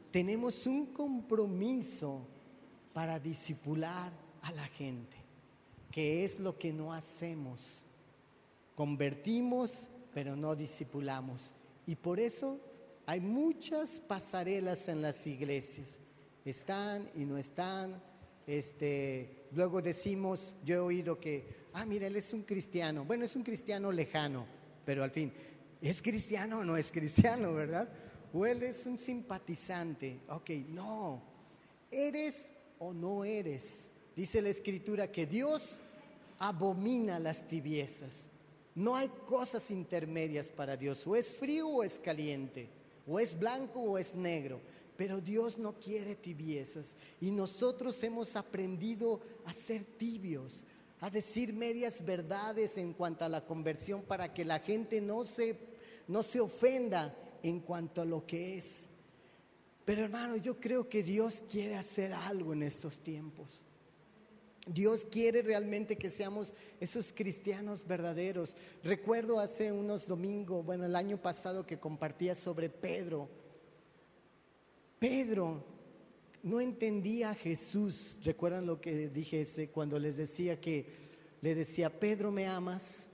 tenemos un compromiso para discipular a la gente, que es lo que no hacemos. Convertimos, pero no discipulamos. Y por eso hay muchas pasarelas en las iglesias. Están y no están. Luego decimos, yo he oído que, mira, él es un cristiano. Bueno, es un cristiano lejano, pero al fin, ¿es cristiano o no es cristiano, verdad? O él es un simpatizante. Ok, no, ¿eres o no eres? Dice la Escritura que Dios abomina las tibiezas. No hay cosas intermedias para Dios, o es frío o es caliente, o es blanco o es negro, pero Dios no quiere tibiezas y nosotros hemos aprendido a ser tibios, a decir medias verdades en cuanto a la conversión para que la gente no se ofenda en cuanto a lo que es. Pero hermano, yo creo que Dios quiere hacer algo en estos tiempos. Dios quiere realmente que seamos esos cristianos verdaderos. Recuerdo hace unos domingos, el año pasado que compartía sobre Pedro. Pedro no entendía a Jesús. ¿Recuerdan lo que dije cuando les decía le decía, Pedro, ¿me amas?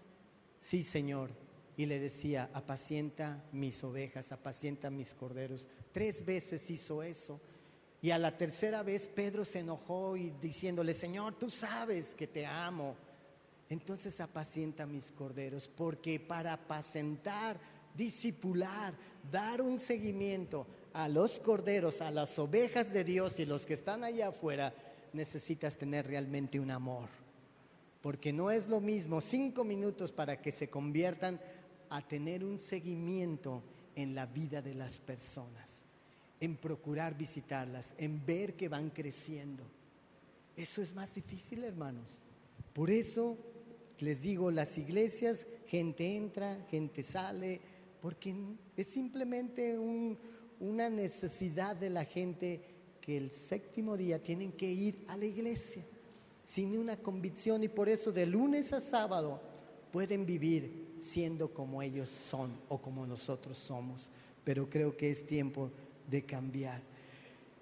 Sí, Señor. Y le decía, apacienta mis ovejas, apacienta mis corderos. 3 veces hizo eso. Y a la tercera vez Pedro se enojó y diciéndole, Señor, tú sabes que te amo. Entonces apacienta mis corderos, porque para apacentar, discipular, dar un seguimiento a los corderos, a las ovejas de Dios y los que están allá afuera, necesitas tener realmente un amor. Porque no es lo mismo 5 minutos para que se conviertan a tener un seguimiento en la vida de las personas, en procurar visitarlas, en ver que van creciendo. Eso es más difícil, hermanos. Por eso les digo, las iglesias, gente entra, gente sale, porque es simplemente una necesidad de la gente que el 7º día tienen que ir a la iglesia sin una convicción, y por eso de lunes a sábado pueden vivir siendo como ellos son o como nosotros somos. Pero creo que es tiempo de cambiar.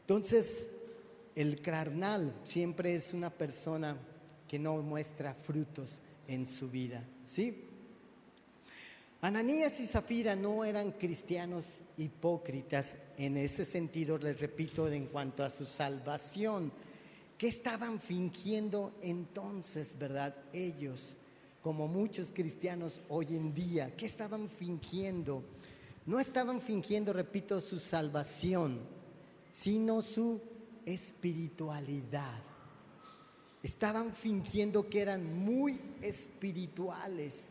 Entonces, el carnal siempre es una persona que no muestra frutos en su vida, ¿sí? Ananías y Zafira no eran cristianos hipócritas en ese sentido, les repito, en cuanto a su salvación. ¿Qué estaban fingiendo entonces, verdad? Ellos, como muchos cristianos hoy en día, ¿qué estaban fingiendo? No estaban fingiendo, repito, su salvación, sino su espiritualidad. Estaban fingiendo que eran muy espirituales.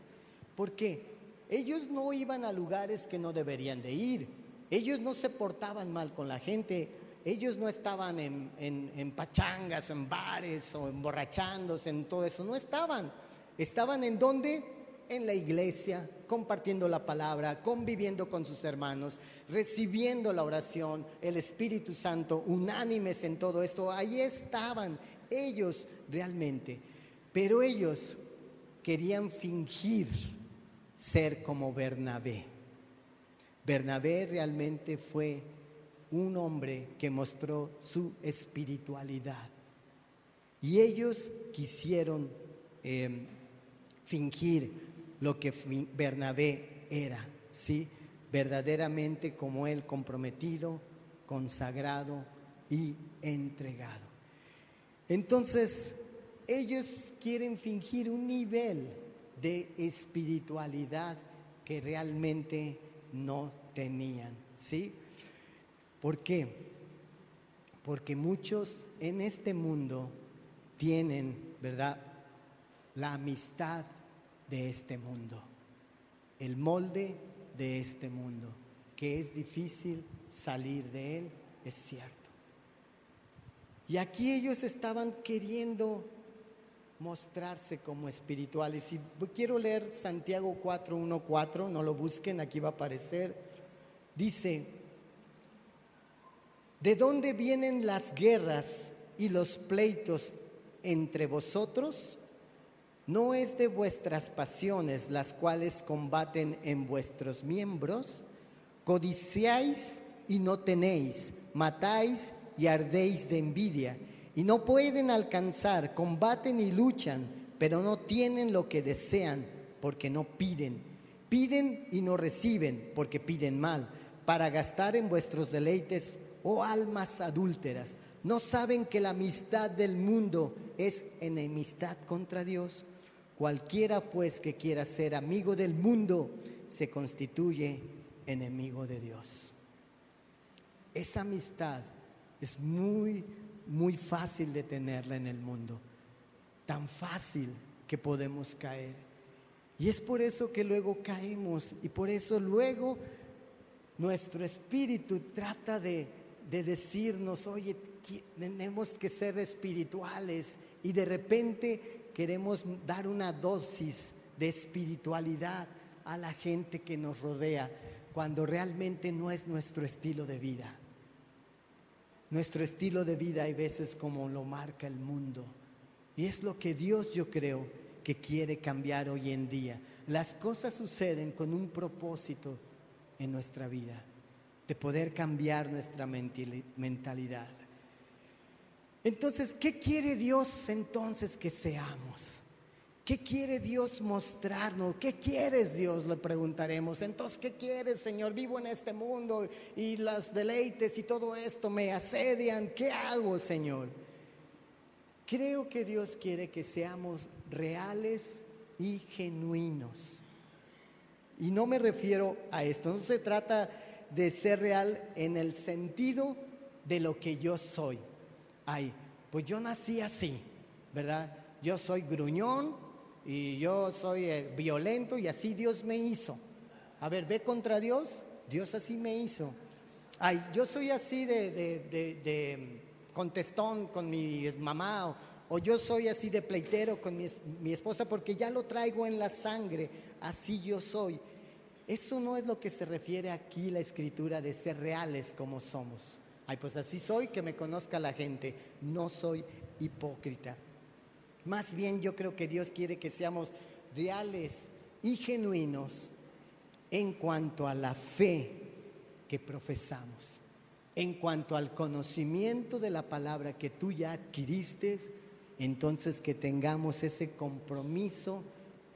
¿Por qué? Ellos no iban a lugares que no deberían de ir. Ellos no se portaban mal con la gente. Ellos no estaban en pachangas o en bares o emborrachándose, en todo eso. No estaban. Estaban ¿en dónde? En la iglesia, compartiendo la palabra, conviviendo con sus hermanos, recibiendo la oración, el Espíritu Santo, unánimes en todo esto. Ahí estaban ellos realmente, pero ellos querían fingir ser como Bernabé. Bernabé realmente fue un hombre que mostró su espiritualidad. Y ellos quisieron fingir lo que Bernabé era, ¿sí? Verdaderamente como él, comprometido, consagrado y entregado. Entonces, ellos quieren fingir un nivel de espiritualidad que realmente no tenían, ¿sí? ¿Por qué? Porque muchos en este mundo tienen, ¿verdad?, la amistad de este mundo, el molde de este mundo, que es difícil salir de él, es cierto. Y aquí ellos estaban queriendo mostrarse como espirituales. Y quiero leer Santiago 4:1-4, no lo busquen, aquí va a aparecer. Dice: ¿de dónde vienen las guerras y los pleitos entre vosotros? ¿No es de vuestras pasiones las cuales combaten en vuestros miembros? Codiciáis y no tenéis, matáis y ardéis de envidia, y no pueden alcanzar, combaten y luchan, pero no tienen lo que desean, porque no piden. Piden y no reciben, porque piden mal, para gastar en vuestros deleites, oh almas adúlteras. ¿No saben que la amistad del mundo es enemistad contra Dios? Cualquiera pues que quiera ser amigo del mundo se constituye enemigo de Dios. Esa amistad es muy fácil de tenerla en el mundo, tan fácil que podemos caer. Y es por eso que luego caemos, y por eso luego nuestro espíritu trata de decirnos: oye, tenemos que ser espirituales, y de repente queremos dar una dosis de espiritualidad a la gente que nos rodea, cuando realmente no es nuestro estilo de vida. Nuestro estilo de vida hay veces como lo marca el mundo, y es lo que Dios, yo creo, que quiere cambiar hoy en día. Las cosas suceden con un propósito en nuestra vida, de poder cambiar nuestra mentalidad. Entonces, ¿qué quiere Dios entonces que seamos? ¿Qué quiere Dios mostrarnos? ¿Qué quieres, Dios?, le preguntaremos. Entonces, ¿qué quieres, Señor? Vivo en este mundo y las deleites y todo esto me asedian. ¿Qué hago, Señor? Creo que Dios quiere que seamos reales y genuinos. Y no me refiero a esto, no se trata de ser real en el sentido de lo que yo soy. Ay, pues yo nací así, ¿verdad? Yo soy gruñón y yo soy violento y así Dios me hizo. A ver, ve contra Dios, Dios así me hizo. Ay, yo soy así de contestón con mi mamá, o yo soy así de pleitero con mi esposa, porque ya lo traigo en la sangre, así yo soy. Eso no es lo que se refiere aquí la Escritura de ser reales como somos. Ay, pues así soy, que me conozca la gente. No soy hipócrita. Más bien yo creo que Dios quiere que seamos reales y genuinos en cuanto a la fe que profesamos, en cuanto al conocimiento de la palabra que tú ya adquiriste. Entonces, que tengamos ese compromiso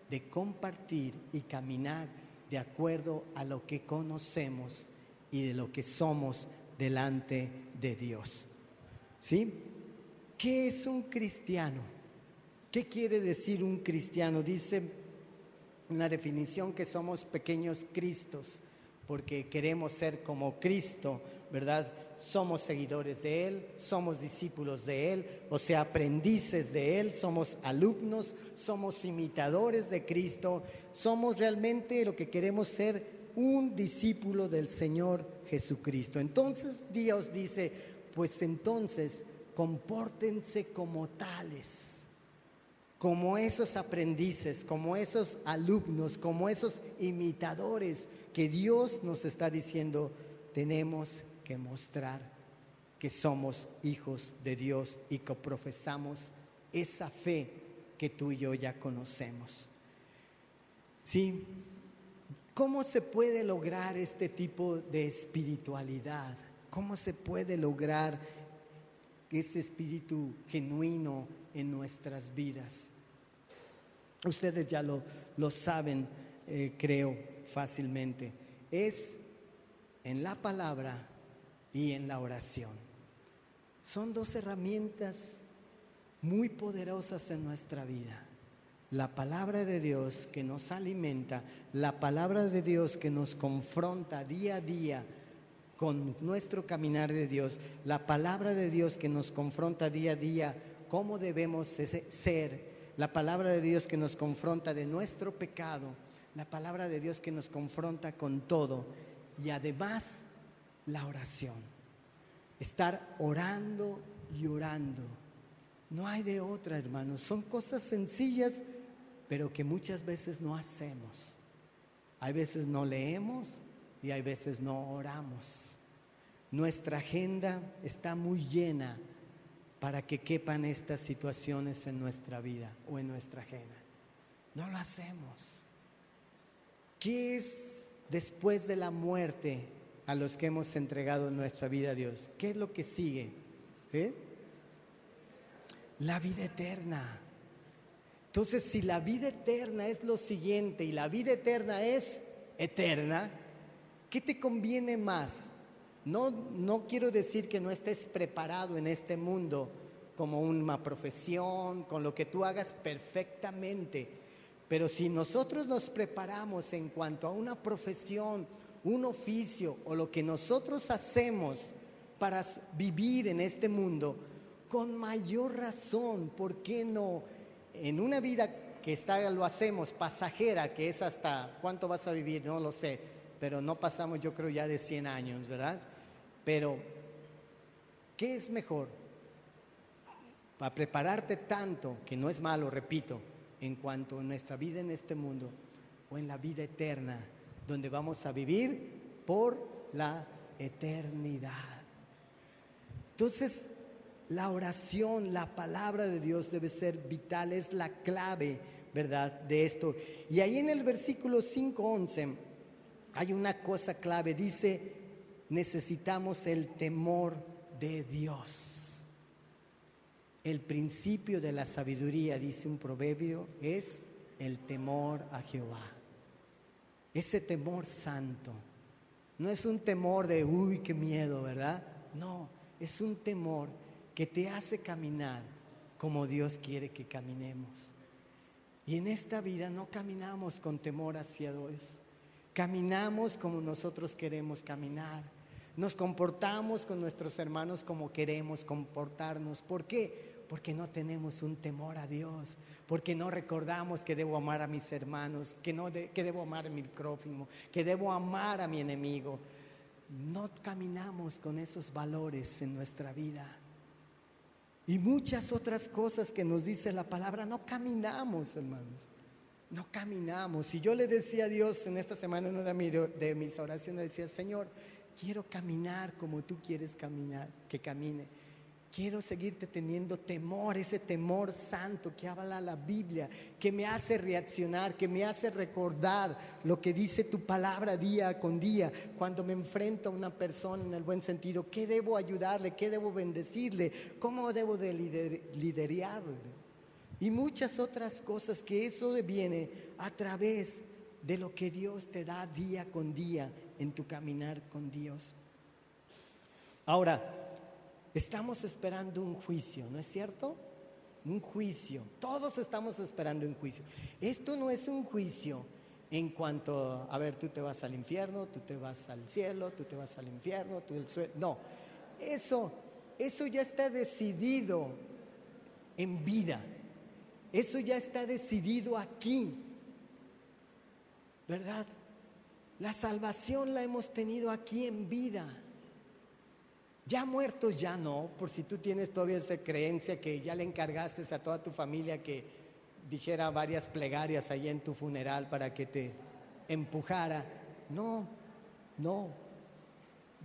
de compartir y caminar de acuerdo a lo que conocemos y de lo que somos delante de Dios. ¿Sí? ¿Qué es un cristiano? ¿Qué quiere decir un cristiano? Dice una definición que somos pequeños Cristos, porque queremos ser como Cristo, ¿verdad? Somos seguidores de Él, somos discípulos de Él, o sea, aprendices de Él, somos alumnos, somos imitadores de Cristo, somos realmente lo que queremos ser, un discípulo del Señor Jesucristo. Entonces Dios dice, pues entonces compórtense como tales, como esos aprendices, como esos alumnos, como esos imitadores que Dios nos está diciendo, tenemos que mostrar que somos hijos de Dios y que profesamos esa fe que tú y yo ya conocemos. ¿Sí? ¿Cómo se puede lograr este tipo de espiritualidad? ¿Cómo se puede lograr ese espíritu genuino en nuestras vidas? Ustedes ya lo saben, creo, fácilmente. Es en la palabra y en la oración. Son dos herramientas muy poderosas en nuestra vida. La palabra de Dios que nos alimenta, la palabra de Dios que nos confronta día a día con nuestro caminar de Dios, la palabra de Dios que nos confronta día a día cómo debemos ser, la palabra de Dios que nos confronta de nuestro pecado, la palabra de Dios que nos confronta con todo, y además la oración. Estar orando y orando. No hay de otra, hermanos. Son cosas sencillas, pero que muchas veces no hacemos. Hay veces no leemos y hay veces no oramos. Nuestra agenda está muy llena para que quepan estas situaciones en nuestra vida o en nuestra agenda. No lo hacemos. ¿Qué es después de la muerte a los que hemos entregado nuestra vida a Dios? ¿Qué es lo que sigue? La vida eterna. Entonces, si la vida eterna es lo siguiente y la vida eterna es eterna, ¿qué te conviene más? No quiero decir que no estés preparado en este mundo como una profesión, con lo que tú hagas perfectamente. Pero si nosotros nos preparamos en cuanto a una profesión, un oficio o lo que nosotros hacemos para vivir en este mundo, con mayor razón, ¿por qué no? En una vida que lo hacemos pasajera, que es hasta ¿cuánto vas a vivir? No lo sé, pero no pasamos, yo creo, ya de 100 años, ¿verdad? Pero ¿qué es mejor? Para prepararte tanto, que no es malo, repito, en cuanto a nuestra vida en este mundo o en la vida eterna, donde vamos a vivir por la eternidad. Entonces, la oración, la palabra de Dios debe ser vital, es la clave, ¿verdad?, de esto. Y ahí en el versículo 5:11 hay una cosa clave, dice: necesitamos el temor de Dios. El principio de la sabiduría, dice un proverbio, es el temor a Jehová. Ese temor santo. No es un temor de, uy, qué miedo, ¿verdad? No, es un temor que te hace caminar como Dios quiere que caminemos. Y en esta vida no caminamos con temor hacia Dios. Caminamos como nosotros queremos caminar. Nos comportamos con nuestros hermanos como queremos comportarnos. ¿Por qué? Porque no tenemos un temor a Dios, porque no recordamos que debo amar a mis hermanos, que debo amar a mi prójimo, que debo amar a mi enemigo. No caminamos con esos valores en nuestra vida. Y muchas otras cosas que nos dice la palabra, no caminamos, hermanos. No caminamos. Y yo le decía a Dios en esta semana, en una de mis oraciones, decía: Señor, quiero caminar como tú quieres caminar, que camine. Quiero seguirte teniendo temor, ese temor santo que habla la Biblia, que me hace reaccionar, que me hace recordar lo que dice tu palabra día con día. Cuando me enfrento a una persona en el buen sentido, ¿qué debo ayudarle? ¿Qué debo bendecirle? ¿Cómo debo de liderarle? Y muchas otras cosas, que eso viene a través de lo que Dios te da día con día en tu caminar con Dios. Ahora, estamos esperando un juicio, ¿no es cierto? Un juicio. Todos estamos esperando un juicio. Esto no es un juicio en cuanto, a ver, tú te vas al infierno, tú te vas al cielo, tú te vas al infierno, tú al suelo. No, eso ya está decidido en vida. Eso ya está decidido aquí, ¿verdad? La salvación la hemos tenido aquí en vida. Ya muertos ya no, por si tú tienes todavía esa creencia que ya le encargaste a toda tu familia que dijera varias plegarias ahí en tu funeral para que te empujara. No,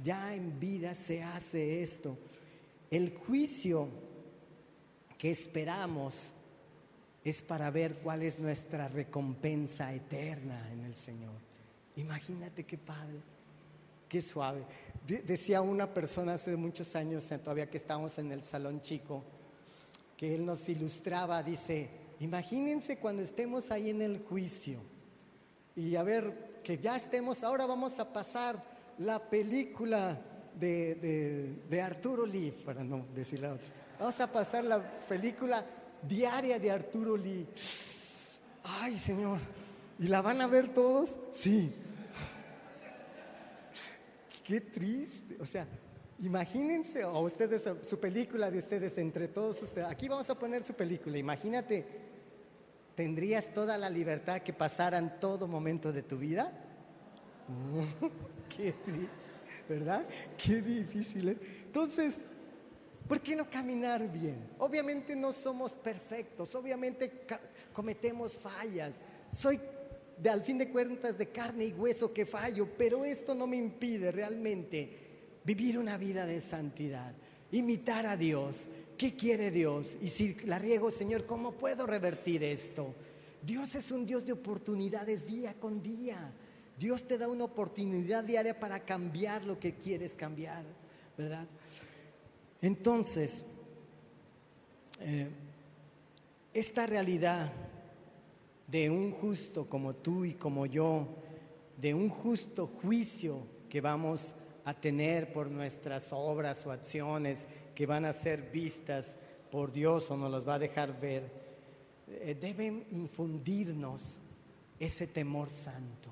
ya en vida se hace esto. El juicio que esperamos es para ver cuál es nuestra recompensa eterna en el Señor. Imagínate qué padre. qué suave. Decía una persona hace muchos años, todavía que estábamos en el salón chico, que él nos ilustraba, dice, imagínense cuando estemos ahí en el juicio y a ver, que ya estemos, ahora vamos a pasar la película de Arturo Lee, para no decir la otra. Vamos a pasar la película diaria de Arturo Lee. Ay, Señor, ¿y la van a ver todos? Sí. Qué triste, o sea, imagínense, o ustedes, su película de ustedes, entre todos ustedes, aquí vamos a poner su película, imagínate, ¿tendrías toda la libertad que pasaran todo momento de tu vida? Qué triste, ¿verdad? Qué difícil, ¿eh? Entonces, ¿por qué no caminar bien? Obviamente no somos perfectos, obviamente cometemos fallas, soy al fin de cuentas de carne y hueso que fallo, pero esto no me impide realmente vivir una vida de santidad, imitar a Dios. ¿Qué quiere Dios? Y si la riego, Señor, ¿cómo puedo revertir esto? Dios es un Dios de oportunidades día con día. Dios te da una oportunidad diaria para cambiar lo que quieres cambiar, ¿verdad? Entonces, esta realidad de un justo como tú y como yo, de un justo juicio que vamos a tener por nuestras obras o acciones que van a ser vistas por Dios o nos las va a dejar ver, deben infundirnos ese temor santo,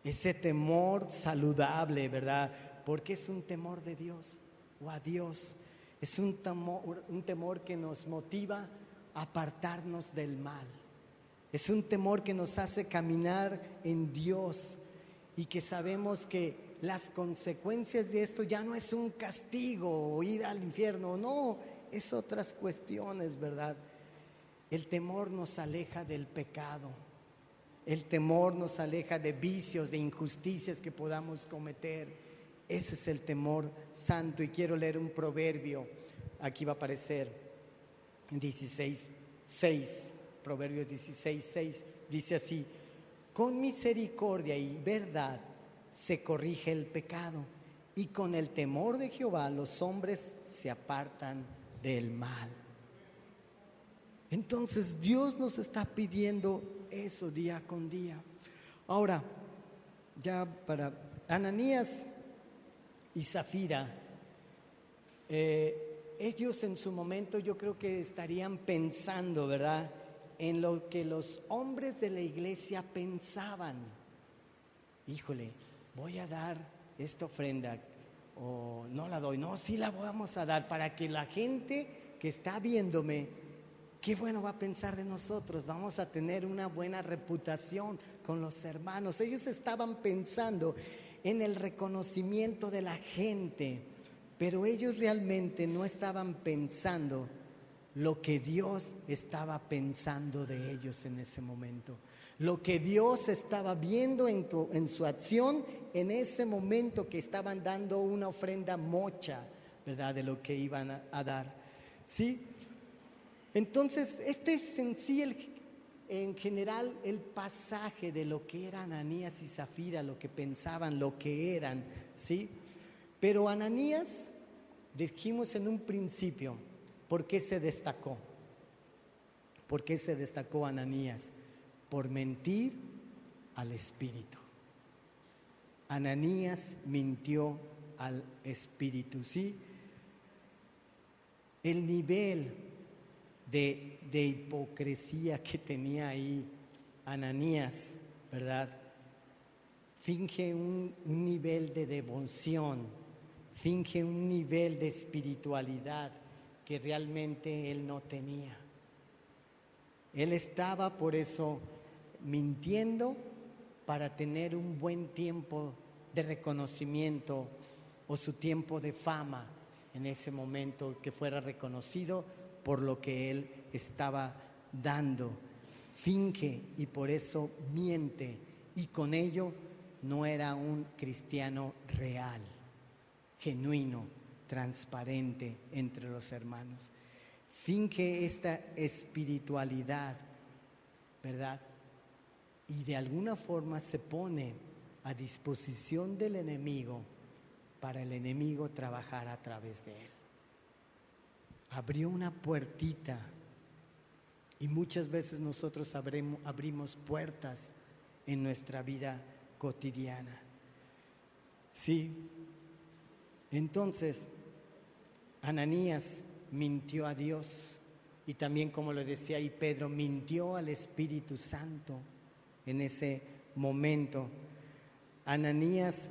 ese temor saludable, ¿verdad? Porque es un temor de Dios o a Dios, es un temor que nos motiva a apartarnos del mal. Es un temor que nos hace caminar en Dios y que sabemos que las consecuencias de esto ya no es un castigo o ir al infierno, no, es otras cuestiones, ¿verdad? El temor nos aleja del pecado, el temor nos aleja de vicios, de injusticias que podamos cometer. Ese es el temor santo. Y quiero leer un proverbio, aquí va a aparecer 16:6. Proverbios 16:6 dice así: con misericordia y verdad se corrige el pecado, y con el temor de Jehová los hombres se apartan del mal. Entonces Dios nos está pidiendo eso día con día. Ahora, ya para Ananías y Zafira, ellos en su momento yo creo que estarían pensando, ¿verdad?, en lo que los hombres de la iglesia pensaban. Híjole, voy a dar esta ofrenda o no la doy. No, sí la vamos a dar para que la gente que está viéndome, qué bueno va a pensar de nosotros, vamos a tener una buena reputación con los hermanos. Ellos estaban pensando en el reconocimiento de la gente, pero ellos realmente no estaban pensando lo que Dios estaba pensando de ellos en ese momento, lo que Dios estaba viendo en su acción en ese momento que estaban dando una ofrenda mocha, ¿verdad?, de lo que iban a dar, ¿sí? Entonces, este es en sí en general el pasaje de lo que eran Ananías y Zafira, lo que pensaban, lo que eran, ¿sí? Pero Ananías, dijimos en un principio, ¿por qué se destacó? ¿Por qué se destacó Ananías? Por mentir al Espíritu. Ananías mintió al Espíritu, ¿sí? El nivel de hipocresía que tenía ahí Ananías, ¿verdad? Finge un nivel de devoción, finge un nivel de espiritualidad que realmente él no tenía. Él estaba por eso mintiendo para tener un buen tiempo de reconocimiento o su tiempo de fama en ese momento, que fuera reconocido por lo que él estaba dando. Finge y por eso miente, y con ello no era un cristiano real, genuino, transparente entre los hermanos. Finge esta espiritualidad, ¿verdad? Y de alguna forma se pone a disposición del enemigo para el enemigo trabajar a través de él. Abrió una puertita y muchas veces nosotros abrimos puertas en nuestra vida cotidiana. Sí. Entonces, Ananías mintió a Dios y también, como lo decía ahí Pedro, mintió al Espíritu Santo en ese momento. Ananías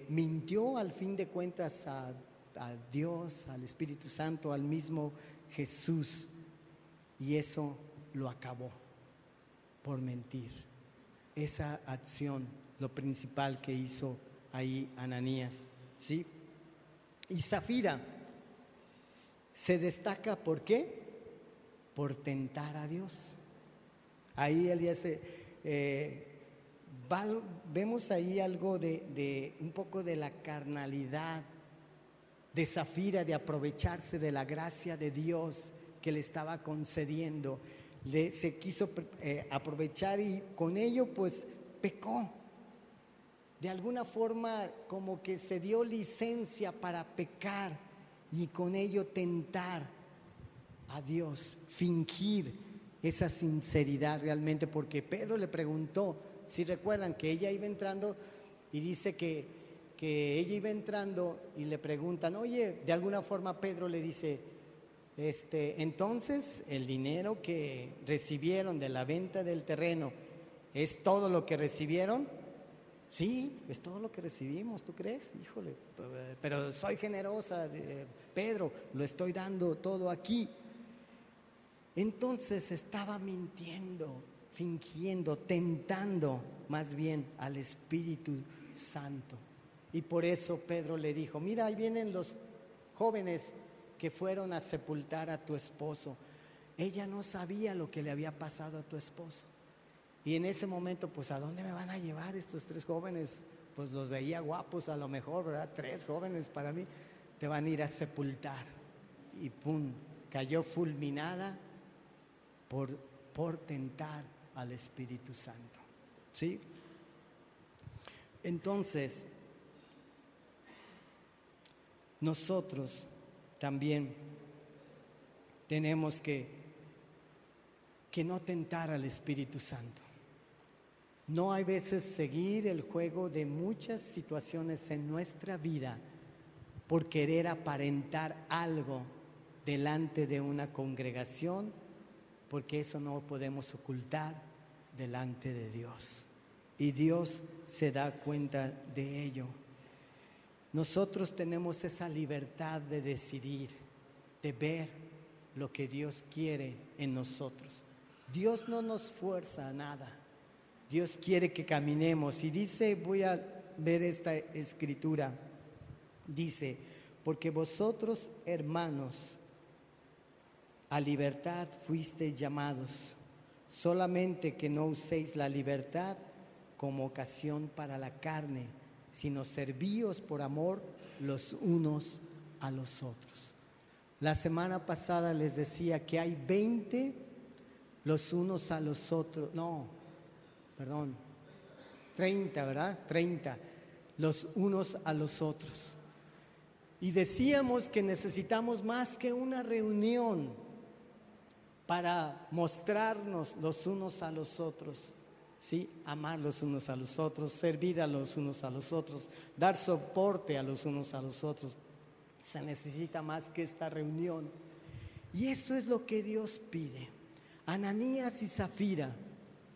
mintió al fin de cuentas a Dios, al Espíritu Santo, al mismo Jesús, y eso lo acabó por mentir. Esa acción, lo principal que hizo ahí Ananías, ¿sí? Y Zafira se destaca, ¿por qué? Por tentar a Dios. Ahí él vemos ahí algo de un poco de la carnalidad de Zafira, de aprovecharse de la gracia de Dios que le estaba concediendo. Se quiso aprovechar y con ello pues pecó. De alguna forma como que se dio licencia para pecar y con ello tentar a Dios, fingir esa sinceridad realmente, porque Pedro le preguntó, si recuerdan que ella iba entrando y dice que ella iba entrando y le preguntan, oye, de alguna forma Pedro le dice, entonces el dinero que recibieron de la venta del terreno, ¿es todo lo que recibieron? Sí, es todo lo que recibimos, ¿tú crees? Híjole, pero soy generosa, Pedro, lo estoy dando todo aquí. Entonces estaba mintiendo, fingiendo, tentando más bien al Espíritu Santo. Y por eso Pedro le dijo, mira, ahí vienen los jóvenes que fueron a sepultar a tu esposo. Ella no sabía lo que le había pasado a tu esposo. Y en ese momento, pues, ¿a dónde me van a llevar estos 3 jóvenes? Pues los veía guapos a lo mejor, ¿verdad? 3 jóvenes para mí, te van a ir a sepultar. Y pum, cayó fulminada por tentar al Espíritu Santo, ¿sí? Entonces, nosotros también tenemos que no tentar al Espíritu Santo. No hay veces seguir el juego de muchas situaciones en nuestra vida por querer aparentar algo delante de una congregación, porque eso no podemos ocultar delante de Dios. Y Dios se da cuenta de ello. Nosotros tenemos esa libertad de decidir, de ver lo que Dios quiere en nosotros. Dios no nos fuerza a nada. Dios quiere que caminemos. Y dice, voy a ver esta escritura, dice, porque vosotros, hermanos, a libertad fuisteis llamados, solamente que no uséis la libertad como ocasión para la carne, sino servíos por amor los unos a los otros. La semana pasada les decía que hay 20 los unos a los otros, 30, ¿verdad? 30, los unos a los otros. Y decíamos que necesitamos más que una reunión para mostrarnos los unos a los otros, ¿sí? Amar los unos a los otros, servir a los unos a los otros, dar soporte a los unos a los otros. Se necesita más que esta reunión. Y eso es lo que Dios pide. Ananías y Zafira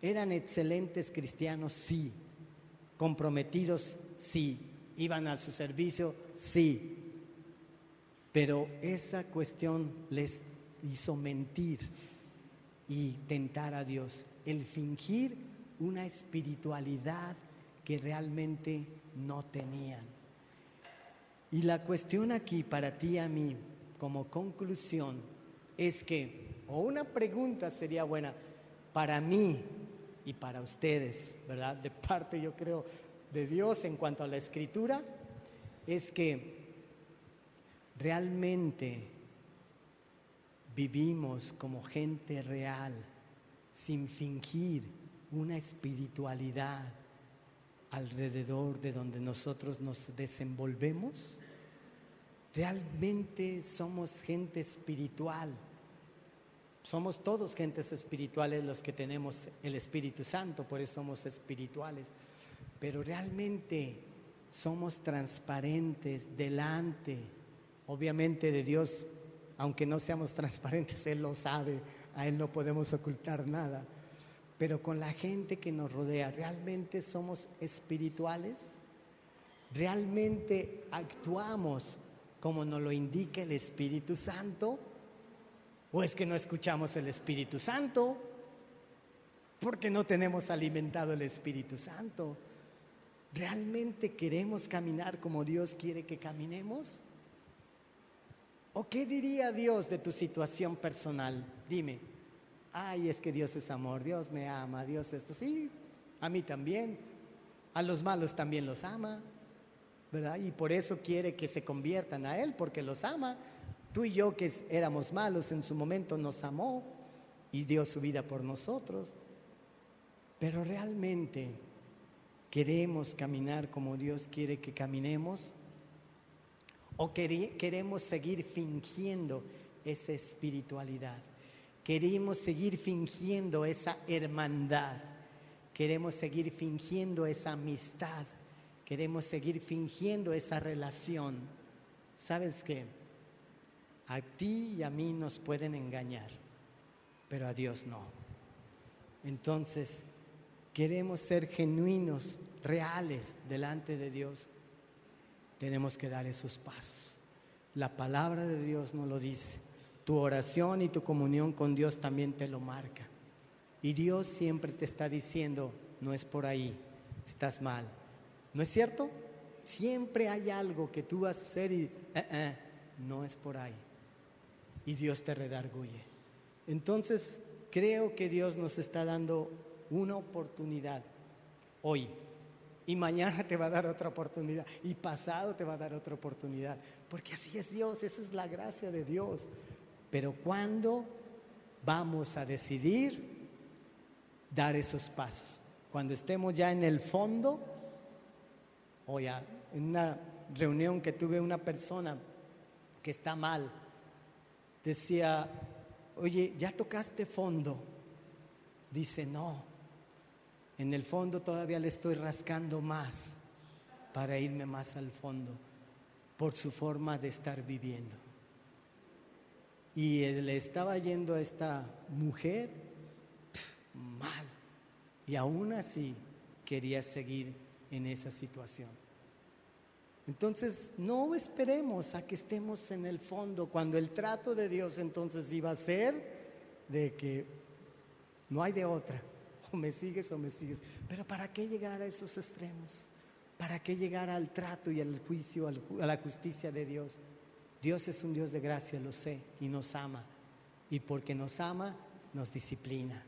eran excelentes cristianos, sí. Comprometidos, sí. Iban a su servicio, sí. Pero esa cuestión les hizo mentir y tentar a Dios. El fingir una espiritualidad que realmente no tenían. Y la cuestión aquí para ti y a mí, como conclusión, es que, o una pregunta sería buena para mí y para ustedes, ¿verdad? De parte, yo creo, de Dios en cuanto a la Escritura, es que realmente vivimos como gente real, sin fingir una espiritualidad alrededor de donde nosotros nos desenvolvemos? ¿Realmente somos gente espiritual? Somos todos gentes espirituales los que tenemos el Espíritu Santo, por eso somos espirituales. Pero realmente somos transparentes delante, obviamente, de Dios. Aunque no seamos transparentes, Él lo sabe, a Él no podemos ocultar nada. Pero con la gente que nos rodea, ¿realmente somos espirituales? ¿Realmente actuamos como nos lo indica el Espíritu Santo? ¿O es que no escuchamos el Espíritu Santo? Porque no tenemos alimentado el Espíritu Santo. ¿Realmente queremos caminar como Dios quiere que caminemos? ¿O qué diría Dios de tu situación personal? Dime, ay, es que Dios es amor, Dios me ama, Dios esto, sí, a mí también, a los malos también los ama, ¿verdad? Y por eso quiere que se conviertan a Él, porque los ama. Tú y yo, que éramos malos, en su momento nos amó y dio su vida por nosotros. Pero realmente queremos caminar como Dios quiere que caminemos, o queremos seguir fingiendo esa espiritualidad, queremos seguir fingiendo esa hermandad, queremos seguir fingiendo esa amistad, queremos seguir fingiendo esa relación. ¿Sabes qué? A ti y a mí nos pueden engañar, pero a Dios no. Entonces, queremos ser genuinos, reales delante de Dios. Tenemos que dar esos pasos. La palabra de Dios nos lo dice. Tu oración y tu comunión con Dios también te lo marca. Y Dios siempre te está diciendo, no es por ahí, estás mal. ¿No es cierto? Siempre hay algo que tú vas a hacer y no es por ahí. Y Dios te redarguye. Entonces, creo que Dios nos está dando una oportunidad hoy. Y mañana te va a dar otra oportunidad. Y pasado te va a dar otra oportunidad. Porque así es Dios, esa es la gracia de Dios. Pero ¿cuándo vamos a decidir dar esos pasos? Cuando estemos ya en el fondo, o ya en una reunión que tuve, una persona que está mal, decía, oye, ¿ya tocaste fondo? Dice, no, en el fondo todavía le estoy rascando más para irme más al fondo por su forma de estar viviendo. Y le estaba yendo a esta mujer mal, y aún así quería seguir en esa situación. Entonces, no esperemos a que estemos en el fondo, cuando el trato de Dios entonces iba a ser de que no hay de otra, o me sigues o me sigues. Pero ¿para qué llegar a esos extremos? ¿Para qué llegar al trato y al juicio, a la justicia de Dios? Dios es un Dios de gracia, lo sé, y nos ama. Y porque nos ama, nos disciplina.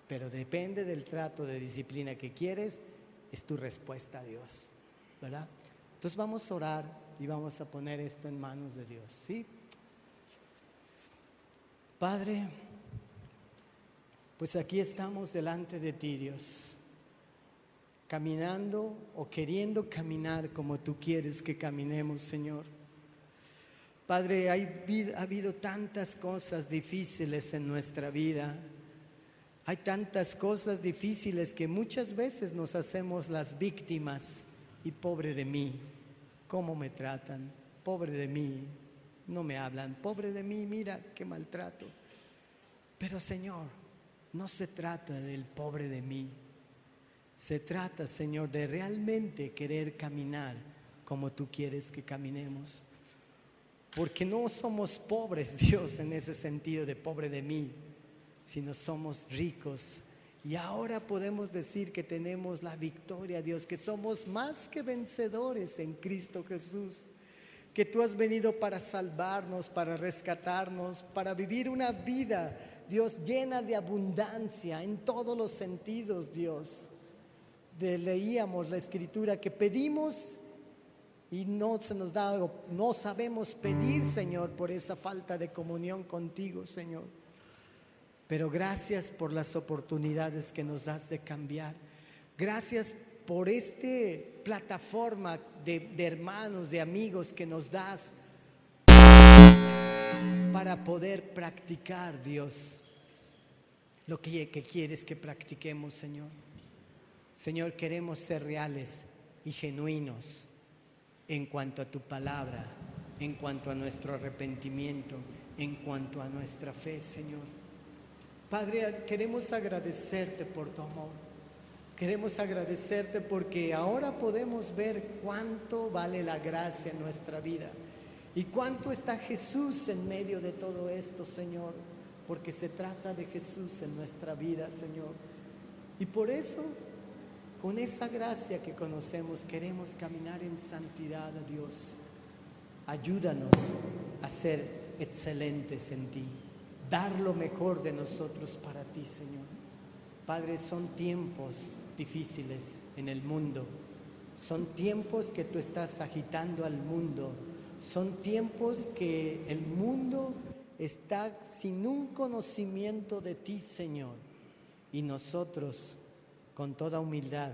Pero depende del trato de disciplina que quieres, es tu respuesta a Dios, ¿verdad? Entonces vamos a orar y vamos a poner esto en manos de Dios, ¿sí? Padre, pues aquí estamos delante de ti, Dios, caminando o queriendo caminar como tú quieres que caminemos, Señor. Padre, ha habido tantas cosas difíciles en nuestra vida. Hay tantas cosas difíciles que muchas veces nos hacemos las víctimas. Y pobre de mí, ¿cómo me tratan? Pobre de mí, no me hablan. Pobre de mí, mira qué maltrato. Pero Señor, no se trata del pobre de mí. Se trata, Señor, de realmente querer caminar como tú quieres que caminemos. Porque no somos pobres, Dios, en ese sentido de pobre de mí, sino somos ricos. Y ahora podemos decir que tenemos la victoria, Dios, que somos más que vencedores en Cristo Jesús, que tú has venido para salvarnos, para rescatarnos, para vivir una vida, Dios, llena de abundancia en todos los sentidos, Dios. Leíamos la Escritura que pedimos y no se nos da, no sabemos pedir, Señor, por esa falta de comunión contigo, Señor. Pero gracias por las oportunidades que nos das de cambiar. Gracias por esta plataforma de hermanos, de amigos que nos das para poder practicar, Dios, lo que quieres que practiquemos, Señor. Señor, queremos ser reales y genuinos en cuanto a tu palabra, en cuanto a nuestro arrepentimiento, en cuanto a nuestra fe, Señor. Padre, queremos agradecerte por tu amor. Queremos agradecerte porque ahora podemos ver cuánto vale la gracia en nuestra vida y cuánto está Jesús en medio de todo esto, Señor, porque se trata de Jesús en nuestra vida, Señor. Y por eso, con esa gracia que conocemos, queremos caminar en santidad, a Dios. Ayúdanos a ser excelentes en ti, dar lo mejor de nosotros para ti, Señor. Padre, son tiempos difíciles en el mundo, son tiempos que tú estás agitando al mundo, son tiempos que el mundo está sin un conocimiento de ti, Señor, y nosotros, con toda humildad,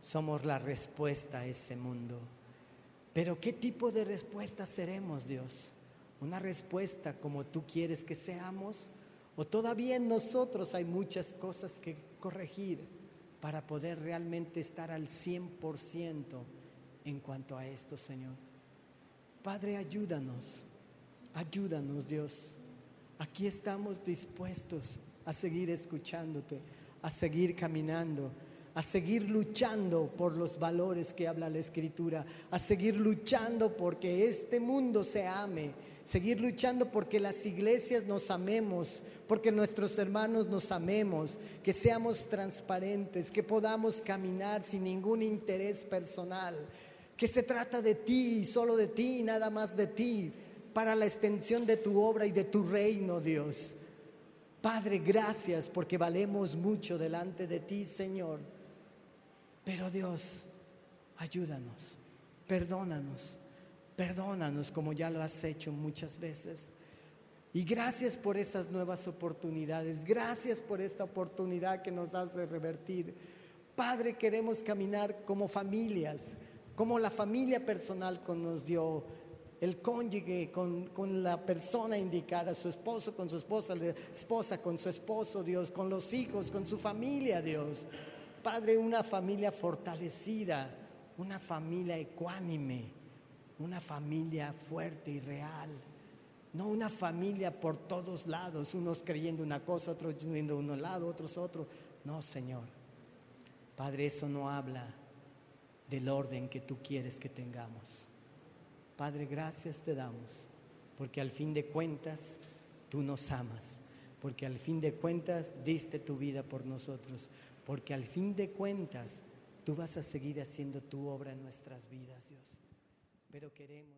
somos la respuesta a ese mundo. Pero ¿qué tipo de respuesta seremos, Dios? ¿Una respuesta como tú quieres que seamos? ¿O todavía en nosotros hay muchas cosas que corregir para poder realmente estar al 100% en cuanto a esto, Señor? Padre, ayúdanos, Dios. Aquí estamos dispuestos a seguir escuchándote, a seguir caminando, a seguir luchando por los valores que habla la Escritura, a seguir luchando porque este mundo se ame, seguir luchando porque las iglesias nos amemos, porque nuestros hermanos nos amemos, que seamos transparentes, que podamos caminar sin ningún interés personal, que se trata de ti, solo de ti y nada más de ti, para la extensión de tu obra y de tu reino, Dios. Padre, gracias porque valemos mucho delante de ti, Señor. Pero Dios, ayúdanos, perdónanos como ya lo has hecho muchas veces. Y gracias por estas nuevas oportunidades, gracias por esta oportunidad que nos das de revertir. Padre, queremos caminar como familias, como la familia personal que nos dio, el cónyuge con la persona indicada, su esposo con su esposa, la esposa con su esposo, Dios, con los hijos, con su familia, Dios. Padre, una familia fortalecida, una familia ecuánime, una familia fuerte y real, no una familia por todos lados, unos creyendo una cosa, otros creyendo un lado, otros otro. No, Señor. Padre, eso no habla del orden que tú quieres que tengamos. Padre, gracias te damos, porque al fin de cuentas tú nos amas, porque al fin de cuentas diste tu vida por nosotros, porque al fin de cuentas tú vas a seguir haciendo tu obra en nuestras vidas, Dios. Pero queremos